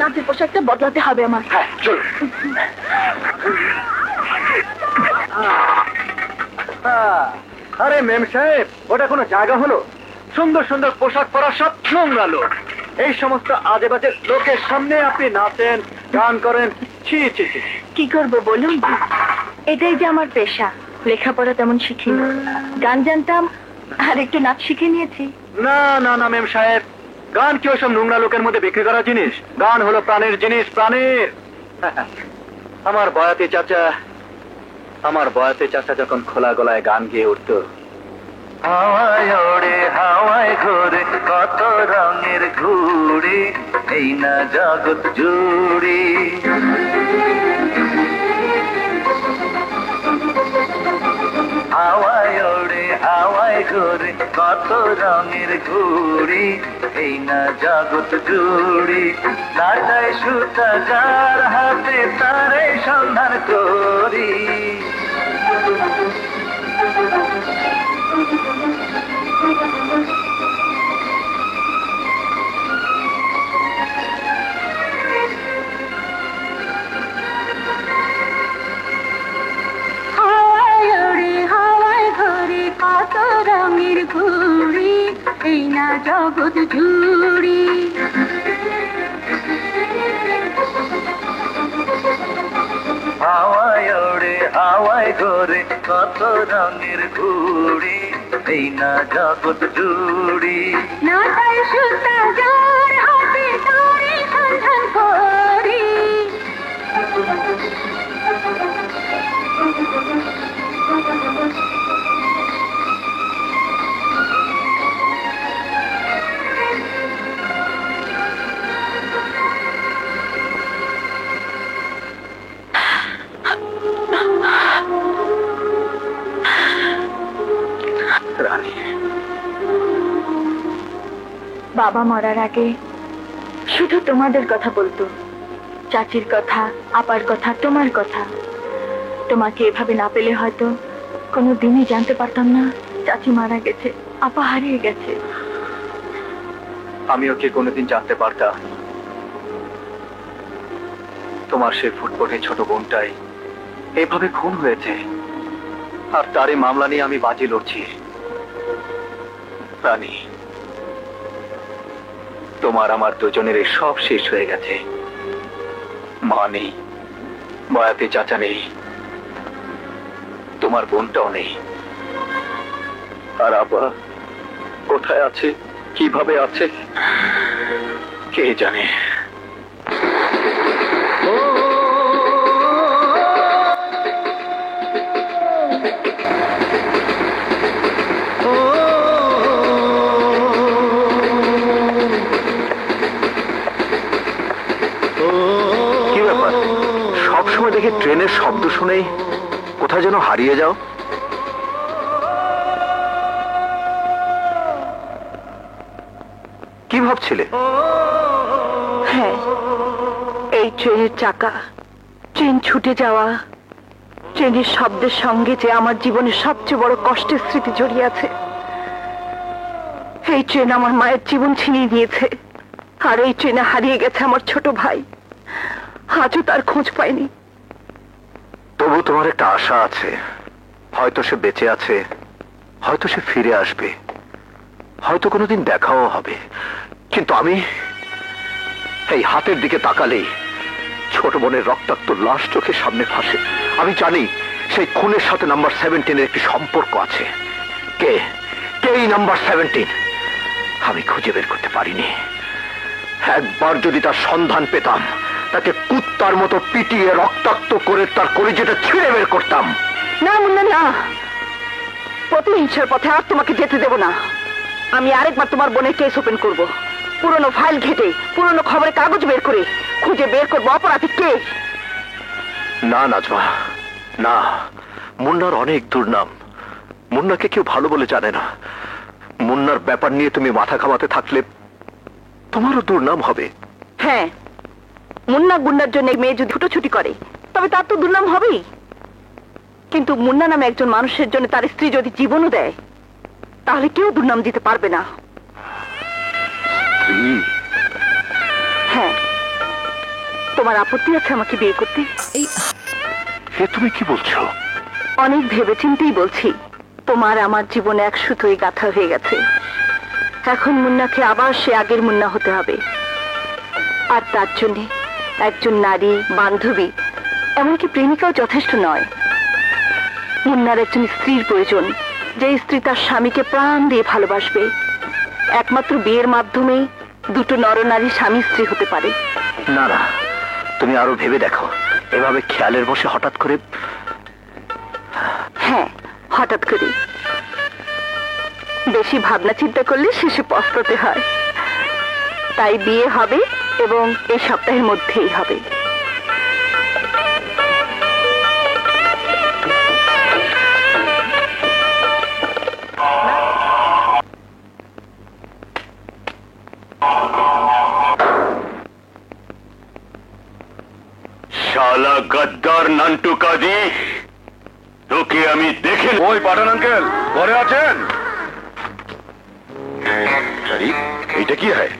নাচের পোশাকটা বদলাতে হবে আমার। হ্যাঁ, চল। আরে মেম সাহেব, ওটা কোনো জায়গা হলো? সুন্দর সুন্দর পোশাক পরা সব নোংরা লোক। এই সমস্ত আজে বাজে লোকের সামনে আপনি নাচেন, গান করেন, ছি ছি ছি। কি করব বলুন, এটাই যে আমার পেশা। লেখাপড়া তেমন শিখিনি, গান জানতাম আর একটু নাচ শিখে নিয়েছি। না না না মেম সাহেব, গান কি ওসব নোংরা লোকের মধ্যে বিক্রি করা জিনিস? গান হলো প্রাণের জিনিস, প্রাণের। আমার বয়াতে চাচা যখন খোলা গলায় গান গেয়ে উঠতো, হাওয়ায় ওড়ে হাওয়ায় ঘোরে কত রঙের ঘুড়ি, এই না জগৎ জুড়ি। হাওয়ায় ওড়ে হাওয়ায় ঘোরে কত রঙের ঘুড়ি, এই না জগৎ জুড়ি। নাটায় সুতা যার হাতে তারে সন্ধান করি। হাওয়ায় ওড়ে হাওয়ায় ঘোরে কত রঙের ঘুড়ি, এই না জগৎ জুড়ি। হাওয়ায় ওড়ে হাওয়ায় ঘোরে কত রঙের ঘুড়ি, এই না জগৎ জুড়ি। নাটায় সুতা যার হাতে তারে সন্ধান করি। রানী, বাবা মরার আগে শুধু তোমাদের কথা বলতো, চাচির কথা, আপার কথা, তোমার কথা। তোমাকে এভাবে না পেলে হয়তো কোনো দিনই জানতে পারতাম না চাচি মারা গেছে, আপা হারিয়ে গেছে। আমিও কি কোনোদিন জানতে পারতাম তোমার সেই ফুটফুটে ছোট বোনটাই এইভাবে খুন হয়েছে, আর তারই মামলা নিয়ে আমি বাজি লড়ছি। রানী, তোমার আমার দুজনের সব শেষ হয়ে গেছে। মা নেই, বয়াতে চাচা নেই, তোমার বোনটাও নেই। আর আপা কোথায় আছে, কিভাবে আছে, কে জানে। কি ব্যাপার, সবসময় দেখি ট্রেনের শব্দ শুনেই কোথায় যেন হারিয়ে যাও? কি ভাবছিলে? হ্যাঁ, এই ট্রেনের চাকা, ট্রেন ছুটে যাওয়া, ট্রেনের শব্দের সঙ্গে যে আমার জীবনের সবচেয়ে বড় কষ্টের স্মৃতি জড়িয়ে আছে। এই ট্রেন আমার মায়ের জীবন ছিনিয়ে দিয়েছে, আর এই ট্রেনে হারিয়ে গেছে আমার ছোট ভাই। আজও তার খোঁজ পাইনি। তবু তোমার একটা আশা আছে, হয়তো সে বেঁচে আছে, হয়তো সে ফিরে আসবে, হয়তো কোনোদিন দেখাও হবে। কিন্তু আমি এই হাতের দিকে তাকালেই ছোট বোনের রক্তাক্ত লাশ চোখের সামনে ভাসে। আমি জানি সেই খুনের সাথে নাম্বার 17 একটি সম্পর্ক আছে। কে কে এই নাম্বার 17? আমি খুঁজে বের করতে পারিনি। একবার যদি তার সন্ধান পেতাম, তাকে কুত্তার মতো পিটিয়ে রক্তাক্ত করে তার কলিজাটা ছিঁড়ে বের করতাম। না মুন্না, না, প্রতিহিংসার পথে আর তোমাকে যেতে দেব না। আমি আরেকবার তোমার বোনের কেস ওপেন করব, পুরনো ফাইল ঘেটে, পুরনো খবরের কাগজ বের করে খুঁজে বের করবো অপরাধী কে। না নাজমা, না। মুন্নার অনেক দুর্নাম। মুন্নাকে কেউ ভালো বলে জানে না। মুন্নার ব্যাপার নিয়ে তুমি মাথা ঘামাতে থাকলে তোমারও দুর্নাম হবে। হ্যাঁ, মুন্না গুন্ডার জন্য মেয়ে যদি ছুটোছুটি করে তবে তার তো দুর্নাম হবেই, কিন্তু মুন্না নামে একজন মানুষের জন্য তার স্ত্রী যদি জীবনও দেয় তাহলে কেউ দুর্নাম দিতে পারবে না। হ্যাঁ, তোমার আপত্তি আছে আমাকে বিয়ে করতে? হে, তুমি কি বলছো? অনেক ভেবেচিন্তেই বলছি। তোমার আমার জীবনে এক সুতোই গাঁথা হয়ে গেছে। এখন মুন্নাকে আবার সে আগের মুন্না হতে হবে, আর তার জন্য একজন নারী বান্ধবী এমনকি প্রেমিকাও যথেষ্ট নয়। মুন্নার একজন স্ত্রীর প্রয়োজন, যে স্ত্রী তার স্বামীকে প্রাণ দিয়ে ভালোবাসবে। একমাত্র বিয়ের মাধ্যমে দুটো নরনারী স্বামী স্ত্রী হতে পারে। না না, তুমি আরো ভেবে দেখো। এভাবে খেয়ালের বসে হঠাৎ করে। হ্যাঁ, হঠাৎ করে। বেশি ভাবনা চিন্তা করলে শেষে পস্তাতে হয়। তাই বিয়ে হবে, এবং এই সপ্তাহের মধ্যেই হবে। শালা গদ্দার নান্টু কাজী, তোকে আমি দেখে। ওই পাঠান আঙ্কেল ঘরে আছেন? এইটা কি হয়?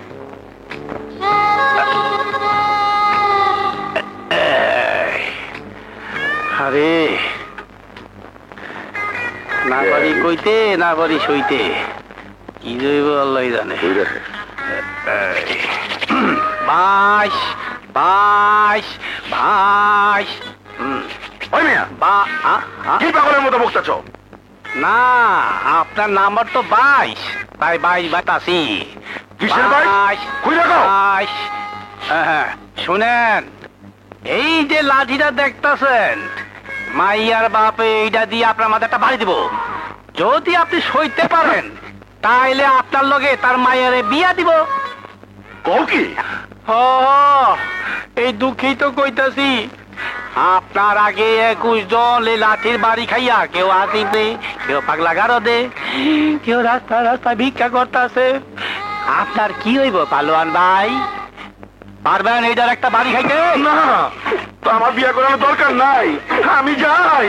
আরে না পারি কইতে, না পারি সইতে, কি জৈব আল্লাহ জানে। বাইশ বাইশ বাইশ। ওই মিয়া, কি পাগলের মতো বকতেছ? না, আপনার নাম্বার তো 22, তাই 22 বাতাসি। কিসের 22? খুঁজে দেখো। হ্যাঁ, শুনেন, এই যে লাঠিটা দেখতেছেন, মাইয়ার বাপে এইটা দিয়ে আপনার মাথাটা বাড়ি দিব। যদি আপনি সইতে পারেন, তাইলে আপনার লগে তার মায়েরে বিয়া দিব। কও কি? এই দুঃখী তো কইতাছি, আপনার আগে 21 জন এই লাঠির বাড়ি খাইয়া কেউ আসিবে, কেউ পাগলা গারো দে, কেউ রাস্তা রাস্তা ভিক্ষা করতেছে। আপনার কি হইব পালোয়ান ভাই? পারবেন এইটার একটা বাড়ি খাইতে? না, তো আমার বিয়ে করানোর দরকার নাই, আমি যাই।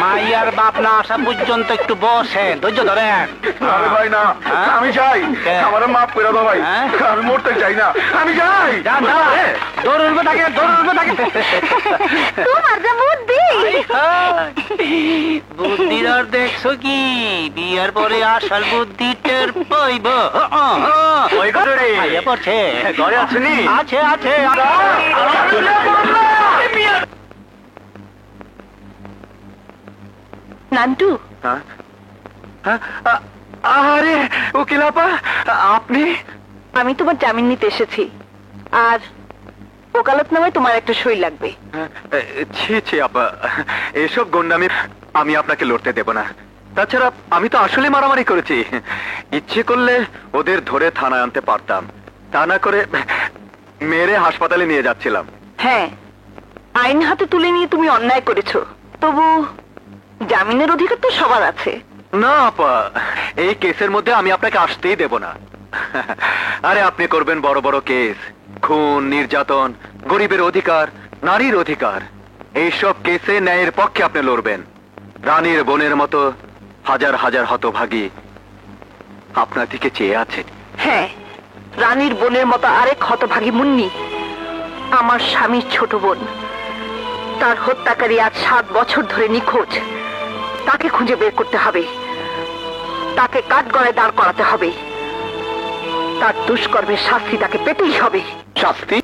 মাইয়ার বাপ না আসা পর্যন্ত একটু বসেন, ধৈর্য ধরেন। আরে ভাই না, আমি যাই। আমার মাফ করে দাও ভাই, আমি মরতে চাই না, আমি যাই। যান, দৌড়বে থাকে, দৌড়বে থাকে। তোমার যা বুদ্ধি! বুদ্ধির আর দেখছো কি? বিয়ার পরে আসল বুদ্ধি টের পাইব। ওই ঘরে রে। আইয়া পড়ছে। ঘরে আছেনি? আছে আছে। নান্টু, আরে উকিল আপা, আপনি? আমি তোমার জামিন নিতে এসেছি, আর ওকালতনামায় তোমার একটা সই লাগবে। ছি ছি আপা, এসব গন্ডামি আমি আপনাকে লড়তে দেব না। তাছাড়া আমি তো আসলে মারামারি করেছি। ইচ্ছে করলে ওদের ধরে থানায় আনতে পারতাম, তা না করে মেরে হাসপাতালে নিয়ে যাচ্ছিলাম। হ্যাঁ, আইন হাতে তুলে নিয়ে তুমি অন্যায় করেছো, তবু জামিনের অধিকার তো সবার আছে। না আপা, এই কেসের মধ্যে আমি আপনাকে আসতেই দেব না। আরে আপনি করবেন বড় বড় কেস, খুন, নির্যাতন, গরিবের অধিকার, নারীর অধিকার। এইসব কেসে ন্যায়ের পক্ষে আপনি লড়বেন। রানীর বোনের মতো হাজার হাজার হতভাগী আপনার দিকে চেয়ে আছে। হ্যাঁ, রানীর বোনের মতো আরেক হতভাগী মুন্নি আমার স্বামীর ছোট বোন। তার হত্যাকারী আজ 7 বছর ধরে নিখোঁজ। তাকে খুঁজে বের করতে হবে, তাকে কাঠগড়ায় দাঁড় করাতে হবে। তার দুষ্কর্মের শাস্তি তাকে পেতেই হবে। শাস্তি?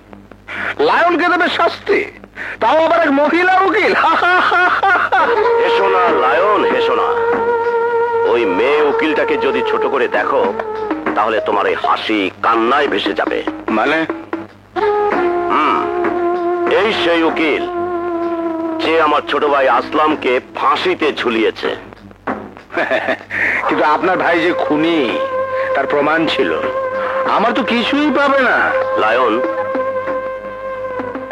লায়নকে দেবে শাস্তি, তাও আবার এক মহিলা উকিল? হেসো না লায়ন, হেসো না। ওই মেয়ে উকিলটাকে যদি ছোট করে দেখো, তাহলে তোমার এই হাসি কান্নায় ভেসে যাবে। মানে? এই সেই উকিল যে আমার ছোট ভাই আসলামকে ফাঁসিতে ঝুলিয়েছে। কিন্তু আপনার ভাই যে খুনি, তার প্রমাণ ছিল। আমার তো কিছুই পাবে না। লায়ন,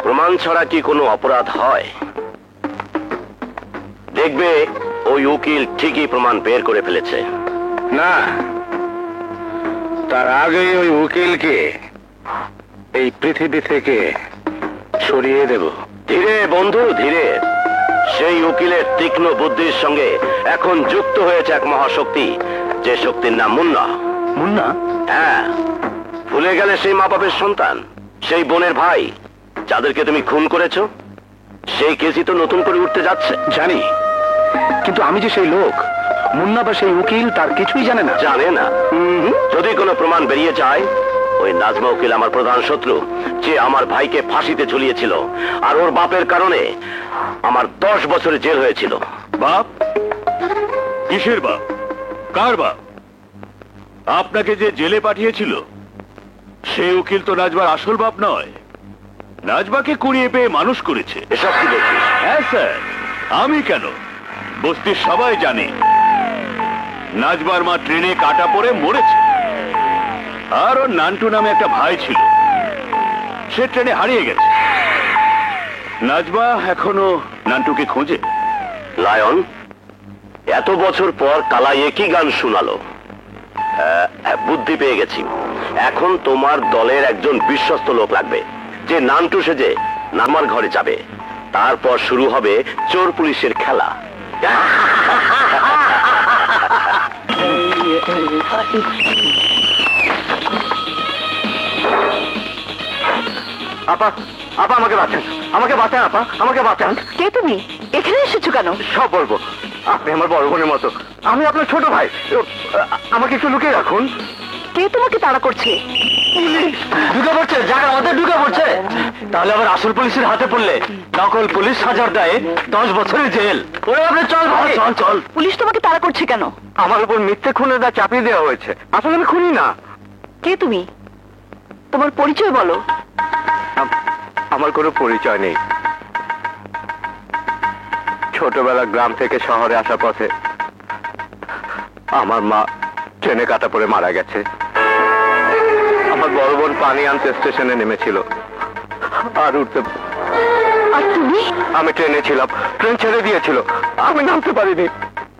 প্রমাণ ছাড়া কি কোনো অপরাধ হয়? দেখবে ওই উকিল ঠিকই প্রমাণ বের করে ফেলেছে। না, তার আগেই ওই উকিলকে এই পৃথিবী থেকে সরিয়ে দেব। ধীরে বন্ধু, ধীরে। সেই উকিলের তীক্ষ্ণ বুদ্ধির সঙ্গে এখন যুক্ত হয়েছে এক মহাশক্তি, যে শক্তির নাম মুন্না। মুন্না? হ্যাঁ, ভুলে গেলে সেই মা বাপের সন্তান, সেই বোনের ভাই যাদেরকে তুমি খুন করেছো? সেই কেসই তো নতুন করে উঠতে যাচ্ছে। জানি, কিন্তু আমি যে সেই লোক, মুন্না বা সেই উকিল তার কিছুই জানে না। জানে না? যদি কোনো প্রমাণ বেরিয়ে যায়, ওই নাজমা উকিল আমার প্রধান শত্রু, যে আমার ভাইকে ফাঁসিতে ঝুলিয়েছিল, আর ওর বাপের কারণে আমার 10 বছরের জেল হয়েছিল। বাপ? কিসের বাপ? কার বাপ? আপনাকে যে জেলে পাঠিয়েছিল সে উকিল তো নাজবার আসল বাপ নয়। নাজবাকে কুড়িয়ে পেয়ে মানুষ করেছে। এসব কি বলছিস? হ্যাঁ স্যার, আমি কেন, বস্তির সবাই জানে নাজবার মা ট্রেনে কাটা পড়ে মরেছে। আর ওর নান্টু নামে একটা ভাই ছিল, সে ট্রেনে হারিয়ে গেছে। নাজবা এখনো নান্টুকে খোঁজে। লায়ন, এত বছর পর কালাই একই গান শোনালো। বুদ্ধি পেয়ে গেছি। এখন তোমার দলের একজন বিশ্বস্ত লোক লাগবে, যে নান্টু সেজে নামার ঘরে যাবে। তারপর শুরু হবে চোর পুলিশের খেলা। আপা, আপা আমাকে বাঁচান, আমাকে বাঁচান আপা, আমাকে বাঁচান। কে তুমি? এখানে এসেছো কেন? সব বলবো। আপনি আমার বড় বোনের মতো, আমি আপনার ছোট ভাই। আমাকে একটু লুকিয়ে রাখুন। কে তোমাকে তাড়া করছে? ঢুকে পড়ছে, জায়গা আমাদের ঢুকে পড়ছে। তাহলে আবার আসল পুলিশের হাতে পড়লে নকল পুলিশ সাজার দায়ে 10 বছরের জেল। ওরে আপনি চল ভাই, চল চল। পুলিশ তোমাকে তাড়া করছে কেন? আমার উপর মিথ্যে খুনের দা চাপিয়ে দেওয়া হয়েছে। আসলে আমি খুনি না। কে তুমি? তোমার পরিচয় বলো। আমার কোনো পরিচয় নেই। ছোটবেলা গ্রাম থেকে শহরে আসার পথে আমার মা ট্রেনে কাটা পড়ে মারা গেছে। আমার বড় বোন পানি আনতে স্টেশনে নেমেছিল, আর উঠতে আর তুমি? আমি ট্রেনে ছিলাম, ট্রেন ছেড়ে দিয়েছিল, আমি নামতে পারিনি।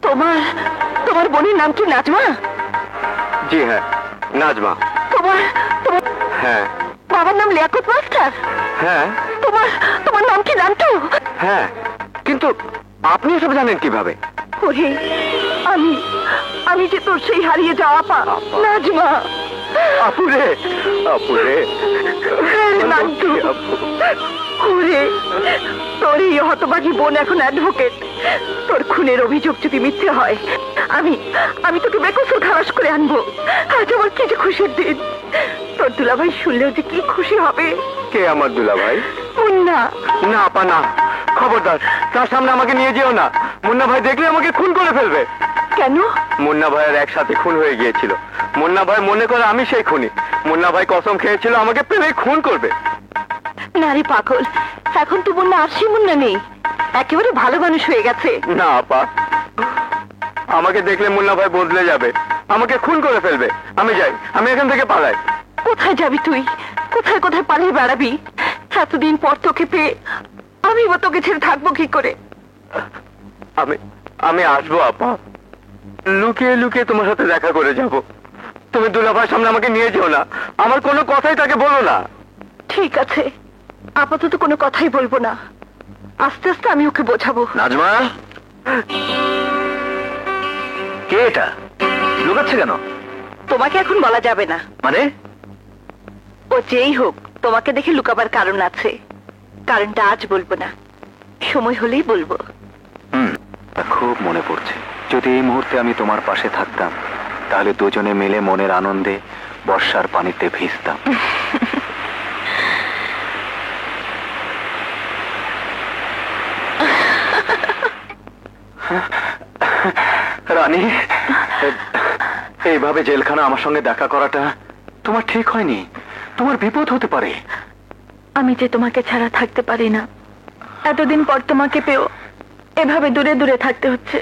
তোমার তোমার বোনের নাম কি নাজমা? জি হ্যাঁ, নাজমা। তোমার তোমার হ্যাঁ বাবার নাম লিয়াকত মাস্টার? হ্যাঁ তোমার তোমার নাম কি নান্টু? হ্যাঁ, কিন্তু আপনি এসব জানেন কিভাবে? ওরে, আমি আমি যে তোর সেই হারিয়ে যাওয়া আপা নাজমা। আপুরে, আপুরে, নান্টু, ওরে, তোর এই হতবাগী বোন এখন অ্যাডভোকেট। তোর খুনের অভিযোগ যদি মিথ্যে হয়, আমি আমি তোকে বেকসুর খালাস করে আনবো। আজ আমার কি যে খুশির দিন। তোর দুলাভাই শুনলেও যে কি খুশি হবে। কে আমার দুলা ভাই? মুন্না। না আপা না, খবরদার তার সামনে আমাকে নিয়ে যেও না। মুন্না ভাই দেখলে আমাকে খুন করে ফেলবে। কেন? মুন্না ভাইয়ের একসাথে খুন হয়ে গিয়েছিল। মুন্না ভাই মনে করে আমি সেই খুনি। মুন্না ভাই কসম খেয়েছিল আমাকে পেলে খুন করবে। না রে পাগল, এখন তো মুন্না আর সেই মুন্না নেই, একেবারে ভালো মানুষ হয়ে গেছে। না আপা, আমাকে দেখলে মুন্না ভাই বদলে যাবে, আমাকে খুন করে ফেলবে। আমি যাই, আমি এখান থেকে পালাই। কোথায় যাবি তুই? কোথায় কোথায় পালিয়ে বেড়াবি? এতদিন পর তোকে পেয়ে আমি বা তোকে ছেড়ে থাকবো কি করে? আমি আমি আসবো আপা, লুকিয়ে লুকিয়ে তোমার সাথে দেখা করে যাব। তুমি দুলাভাইয়ের সামনে আমাকে নিয়ে যেও না, আমার কোনো কথাই তাকে বলো না। ঠিক আছে, আপাতত কোনো কথাই বলবো না, আস্তে আস্তে আমি ওকে বোঝাবো। নাজমা, কে এটা? লুকাচ্ছে কেন? তোমাকে এখন বলা যাবে না। মানে? ও যেই হোক, তোমাকে দেখে লুকাবার কারণ আছে। কারণটা আজ বলবো না, সময় হলেই বলবো। খুব মনে পড়ছে, যদি এই মুহূর্তে আমি তোমার পাশে থাকতাম, তাহলে দুজনে মিলে মনের আনন্দে বর্ষার পানিতে ভিজতাম। রানী, এইভাবে জেলখানা আমার সঙ্গে দেখা করাটা তোমার ঠিক হয়নি। তোমার বিপদ হতে পারে। আমি যে তোমাকে ছাড়া থাকতে পারি না, এতদিন পর তোমাকে পেও এভাবে দূরে দূরে থাকতে হচ্ছে।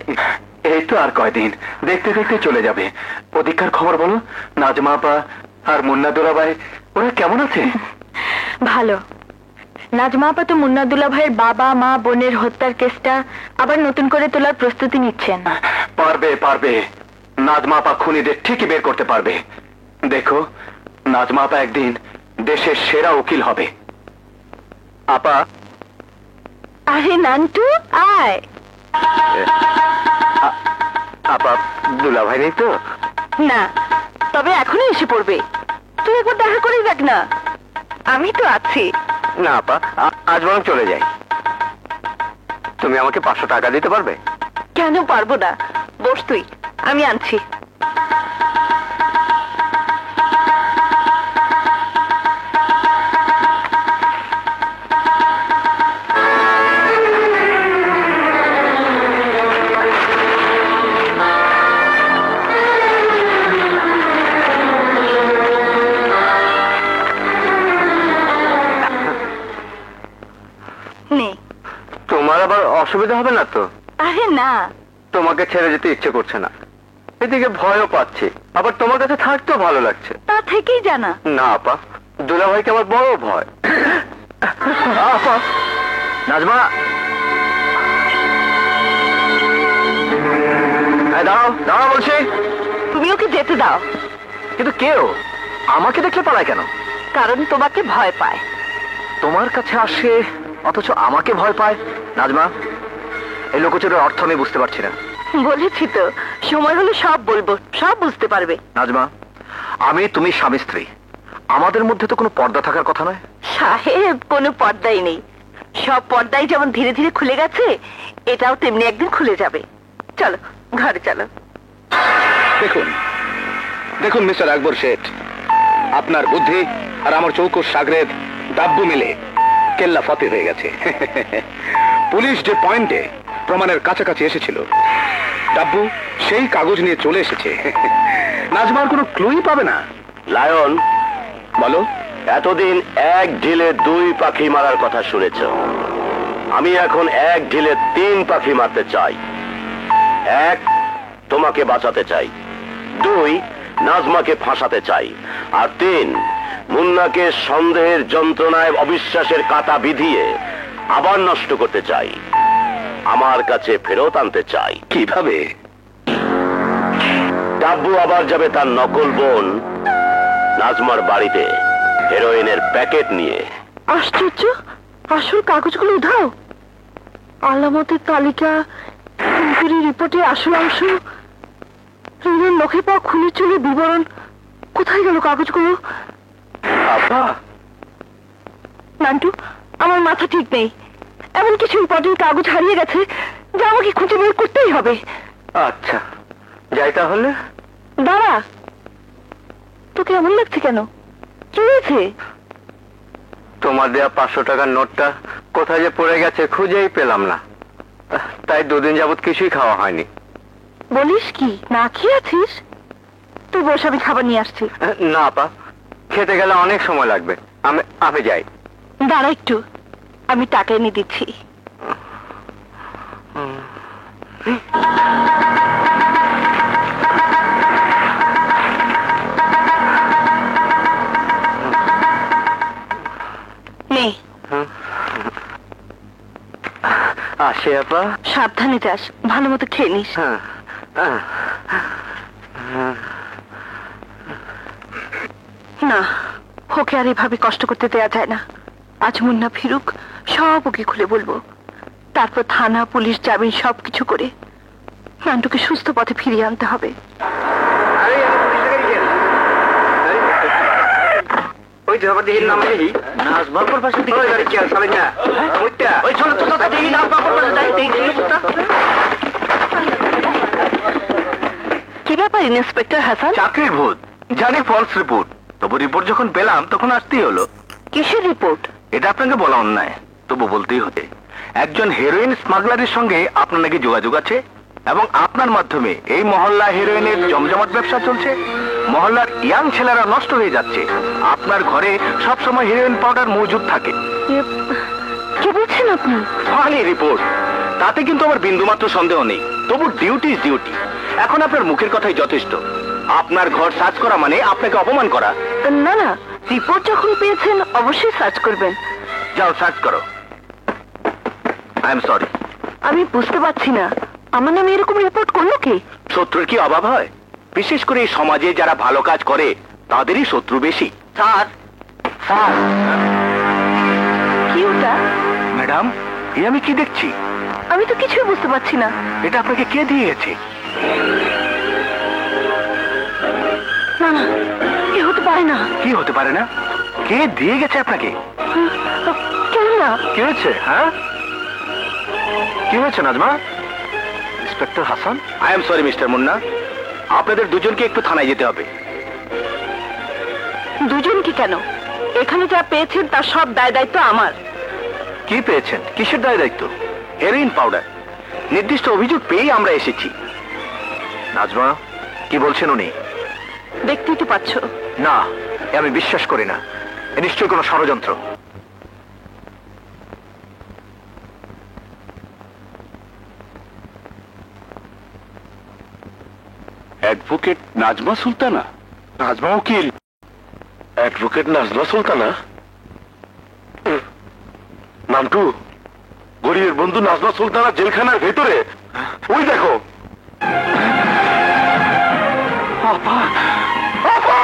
এই তো আর কয়দিন, দেখতে দেখতে চলে যাবে। ওদিককার খবর বলো, নাজমা আপা আর মুন্না দুলাভাই ওরা কেমন আছে? ভালো। নাজমা আপা তো মুন্না দুলাভাইয়ের বাবা মা বোনের হত্যার কেসটা আবার নতুন করে তোলার প্রস্তুতি নিচ্ছেন। পারবে পারবে, নাজমা আপা খুনিদের ঠিকই বের করতে পারবে। দেখো, নাজমা আপা একদিন দেশের সেরা উকিল হবে। আপা। আরে নান্টু, আয়। আপা দুলাভাই নেই তো? না, তবে এখনই এসে পড়বে। তুই একবার দেখা করেই দেখ না, আমি তো আছি। না আপা, আজ বরং চলে যাই। তুমি আমাকে 500 টাকা দিতে পারবে? কেন পারবো না, বস তুই, আমি আনছি। নে। তোমার আবার অসুবিধা হবে না তো? আরে না। তোমাকে ছেড়ে যেতে ইচ্ছে করছে না, এদিকে ভয়ও পাচ্ছি, আবার তোমার কাছে থাকতেও ভালো লাগছে। তা থেকেই জানা। না আপা, দুলাভাইকে আমার বড় ভয়। আপা, নাজমা, দাঁড়াও দাঁড়াও বলছি। তুমি ওকে যেতে দাও। কিন্তু কেউ আমাকে দেখলে পালায় কেন? কারণ তোমাকে ভয় পায়। তোমার কাছে আসে অথচ আমাকে ভয় পায়? নাজমা, এই লোকচুরের অর্থ আমি বুঝতে পারছি না। বলেছি তো, সময় হলে সব বলবো, সব বুঝতে পারবে। নাজমা, আমি তুমি স্বামী স্ত্রী, আমাদের মধ্যে তো কোনো পর্দা থাকার কথা নয়। সাহেব, কোনো পর্দাই নেই। সব পর্দাই যেমন ধীরে ধীরে খুলে গেছে, এটাও তেমনি একদিন খুলে যাবে। চলো ঘরে চলো। দেখুন দেখুন মিস্টার আকবর শেঠ, আপনার বুদ্ধি আর আমার চৌকস সাগরেদ ডাব্বু মিলে কেল্লা ফতে হয়ে গেছে। পুলিশ যে পয়েন্টে প্রমাণের কাছাকাছি এসেছিল, ডাব্বু সেই কাগজ নিয়ে চলে এসেছে। নাজমার কোনো ক্লুই পাবে না। লায়ন, বলো। এতদিন এক ঢিলে 2 পাখি মারার কথা শুনেছ, আমি এখন এক ঢিলে 3 পাখি মারতে চাই। 1, তোমাকে বাঁচাতে চাই। 2, নাজমাকে ফাঁসাতে চাই। আর 3, মুন্নাকে সন্দেহের যন্ত্রণায় অবিশ্বাসের কাঁটা বিধিয়ে আবার নষ্ট করতে চাই, আমার কাছে ফেরত আনতে চাই। কিভাবে? ডাব্বু আবার যাবে তার নকল বোন নাজমার বাড়িতে হেরোইনের প্যাকেট নিয়ে। আশ্চর্য, আসল কাগজগুলো উধাও। আলামতের তালিকা, ইনকোয়ারি রিপোর্টে আসল অংশ, রিনের নখে পাওয়া খুনের চুলের বিবরণ, কোথায় গেল কাগজগুলো? আপা, নান্টু, আমার মাথা ঠিক নেই। এমন কিছু ইম্পর্টেন্ট কাগজ হারিয়ে গেছে যা আমাকে খুঁজে বের করতেই হবে। আচ্ছা যাই তাহলে। দাঁড়া, তোকে এমন লাগছে কেন? কি হয়েছে? তোমার দেয়া 500 টাকার নোটটা কোথায় যে পড়ে গেছে খুঁজেই পেলাম না, তাই 2 দিন যাবত কিছুই খাওয়া হয়নি। বলিস কি, না খেয়ে আছিস? তুই বস, আমি খাবার নিয়ে আসছি। না আপা, খেতে গেলে অনেক সময় লাগবে, আমি যাই। দাঁড়া একটু, আমি টাকা এনে দিচ্ছি। নে, আসে আপা। সাবধানে যাস, ভালো মতো খেয়ে নিস। হ্যাঁ, না, ওকে আর এভাবে কষ্ট করতে দেয়া যায় না। আজ মুন্না ফিরুক, সব ওকে খুলে বলবো। তারপর থানা, পুলিশ, জামিন সবকিছু করে নান্টুকে সুস্থ পথে ফিরিয়ে আনতে হবে। ওই যে আবার দেখি নাম দেখি নাজমাপুর পাশে দিকে কি আর চলে না ওইটা ওই চলো তো দেখি নাজমাপুর পাশে যাই দেখি। কি ব্যাপার ইন্সপেক্টর হাসান? চাকরির ভূত, জানি ফলস রিপোর্ট, তবু রিপোর্ট যখন পেলাম তখন আসতেই হলো। কিসের রিপোর্ট? এটা আপনাকে বলা অন্যায়, তবু বলতেই হতে। একজন হেরোইন স্মাগলারের সঙ্গে আপনার নাকি যোগাযোগ আছে এবং আপনার মাধ্যমে এই মহল্লা হেরোইনের জমজমাট ব্যবসা চলছে। মহল্লার ইয়াং ছেলেরা নষ্ট হয়ে যাচ্ছে। আপনার ঘরে সব সময় হেরোইন পাউডার মজুদ থাকে। কি বলছেন আপনি? ফানি রিপোর্ট, তাতে কিন্তু আমার বিন্দুমাত্র সন্দেহ নেই, তবু ডিউটি ইজ ডিউটি। এখন আপনার মুখের কথাই যথেষ্ট। আপনার ঘর সার্চ করা মানে আপনাকে অপমান করা। না না, রিপোর্ট যখন পেয়েছেন অবশ্যই সার্চ করবেন। যাও সার্চ করো। I am sorry. আমি বুঝতে পারছি না, আমার নামে এরকম রিপোর্ট করলো কে? শত্রুর কি অভাব হয়? বিশেষ করে এই সমাজে যারা ভালো কাজ করে তাদেরই শত্রু বেশি। স্যার, স্যার, কি ওটা? ম্যাডাম, এ আমি কি দেখছি? আমি তো কিছুই বুঝতে পারছি না। এটা আপনাকে কে দিয়েছে? না না, এ হতে পারে না। কি হতে পারে না? কে দিয়ে গেছে আপনাকে? কেন না? কি হয়েছে? হ্যাঁ, কি হয়েছে Nazma? Inspector Hasan, I am sorry mister Munna, আপনাদের দুজনকে একটু থানায় যেতে হবে। দুজন কি কেন? এখানে যা পেয়েছেন তার সব দায় দায়িত্ব আমার। কি পেয়েছেন? কিসের দায় দায়িত্ব? Heroin powder. নির্দিষ্ট অভিযোগ পেয়েই আমরা এসেছি। নাজমা, কি বলছেন উনি? দেখতেই তো পাচ্ছ। না, এ আমি বিশ্বাস করি না। এ নিশ্চয়ই কোনো ষড়যন্ত্র। অ্যাডভোকেট নাজমা সুলতানা? নাজমা উকিল? অ্যাডভোকেট নাজমা সুলতানা? নান্টু, গরিবের বন্ধু নাজমা সুলতানা জেলখানার ভেতরে। ওই দেখো। আপা, আপা!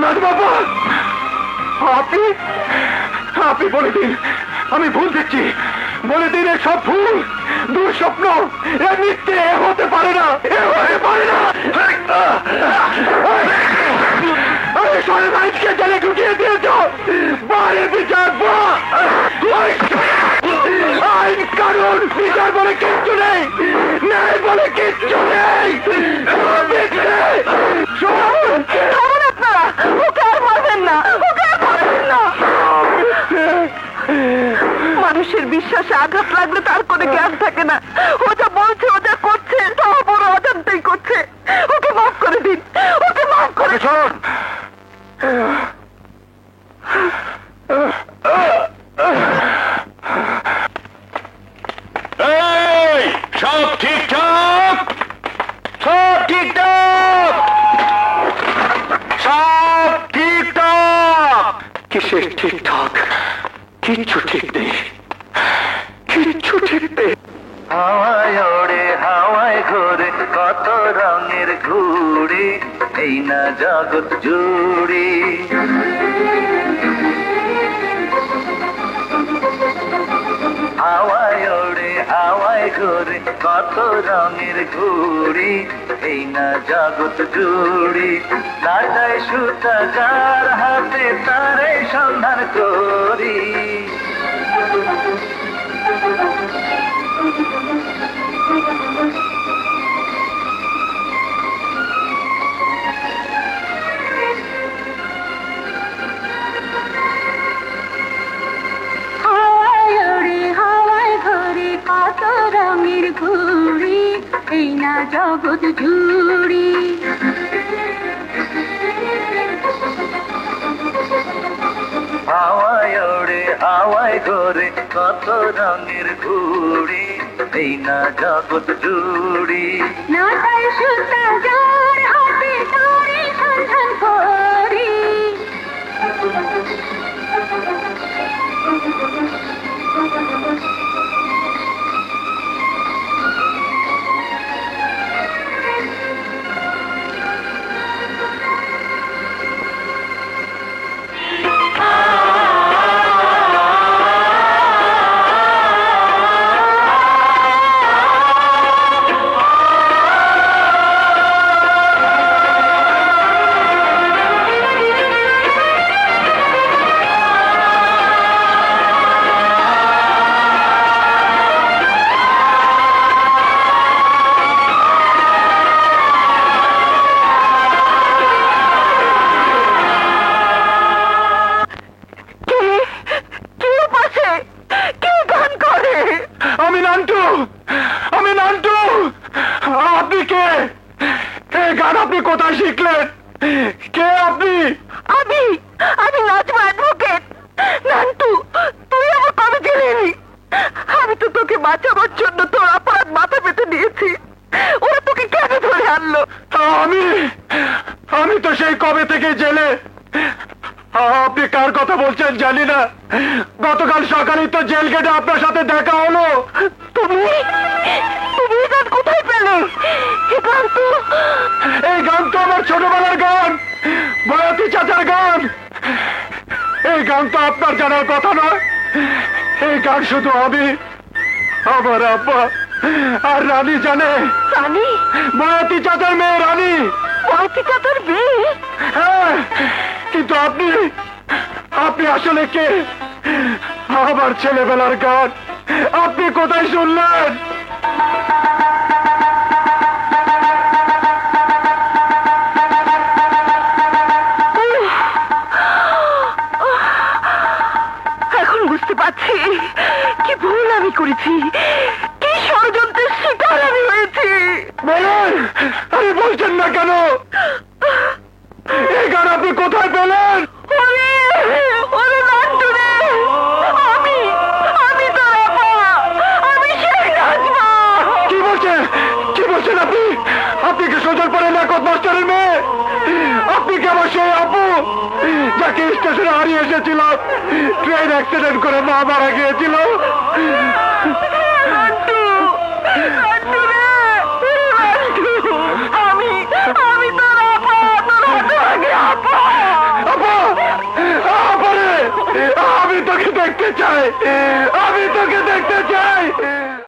নাজমা আপা! আপনি আপনি বলে দিন, আমি ভুল দেখছি। বলে দিন, সব ভুল, দুঃস্বপ্ন, এ মিথ্যে, এ হতে পারে না, এ হতে পারে না। সরে বাইককে জেলে ঢুকিয়ে দিয়েছ, বাইরে বিচার আইন কানুন বিচার বলে কিচ্ছু নেই, ন্যায় বলে কিচ্ছু নেই। আপনারা ওকে আর মারবেন না, ওকে আর মারবেন না। মানুষের বিশ্বাসে আঘাত লাগলে তার কোনো জ্ঞান থাকে না। ও যা বলছে, ও যা করছে, তা বড় অজান্তেই করছে। ওকে মাফ করে দিন, ওকে মাফ করে দিন। এই, সব ঠিকঠাক, সব ঠিকঠাক, সব ঠিকঠাক। কিসের ঠিকঠাক? কিচ্ছু ঠিক নেই, কিচ্ছু ঠিক নেই। হাওয়ায় ওড়ে হাওয়ায় ঘোরে কত রঙের ঘুড়ি, এই না জগৎ জুড়ি। হাওয়ায় ওড়ে হাওয়ায় ঘোরে কত রঙের ঘুড়ি, এই না জগৎ জুড়ি। লাটায় সুতা যার হাতে তারে সন্ধান করি। হাওয়ায় ওড়ে হাওয়ায় ঘোরে কত রঙের ঘুড়ি, এই না জগৎ জুড়ি। হাওয়ায় ওড়ে হাওয়ায় ঘোরে কত রঙের ঘুড়ি, এই না জগৎ জুড়ি। নাটায় সুতা যার হাতে তারে সন্ধান করি। আমি নান্টু, আমি নান্টু। আপনি কে? এই গান আপনি কোথায় শিখলেন? কে আপনি? আমি আমি নাজমা অ্যাডভোকেট। নান্টু, তুই আমার কবে জেলে এলি? আমি তো তোকে বাঁচাবার জন্য তোর অপরাধ মাথা পেতে নিয়েছি। ওরা তোকে কেন ধরে আনলো? আমি আমি তো সেই কবে থেকে জেলে। আপনি কার কথা বলছেন জানি না। গতকাল সকালে তো জেল গেটে আপনার সাথে দেখা হলো। তুমি তুমি এই গান কোথায় পেলে? এই গান তো আমার ছোটবেলার গান, বয়াতি চাচার গান। এই গান তো আপনার জানার কথা নয়। এই গান শুধু আমি, আমার আব্বা আর রানী জানে। রানী? বয়াতি চাচার মেয়ে রানী। বয়াতি চাচার মেয়ে? হ্যাঁ, কিন্তু আপনি আপনি আসলে কে? আমার ছেলেবেলার গান আপনি কোথায় শুনলেন? এখন বুঝতে পারছি কি ভুল আমি করেছি, কি ষড়যন্ত্রের শিকার আমি হয়েছি। বলেন, আরে বলছেন না কেন? এই গান আপনি কোথায় পেলেন? আমি আমি তো আমি সেই নাজমা। ছেলেদের হারিয়ে এসেছিল, ট্রেন অ্যাক্সিডেন্ট করে মা মারা গিয়েছিল। আমি তোর আপা, আমি তোকে দেখতে চাই, আমি তোকে দেখতে চাই।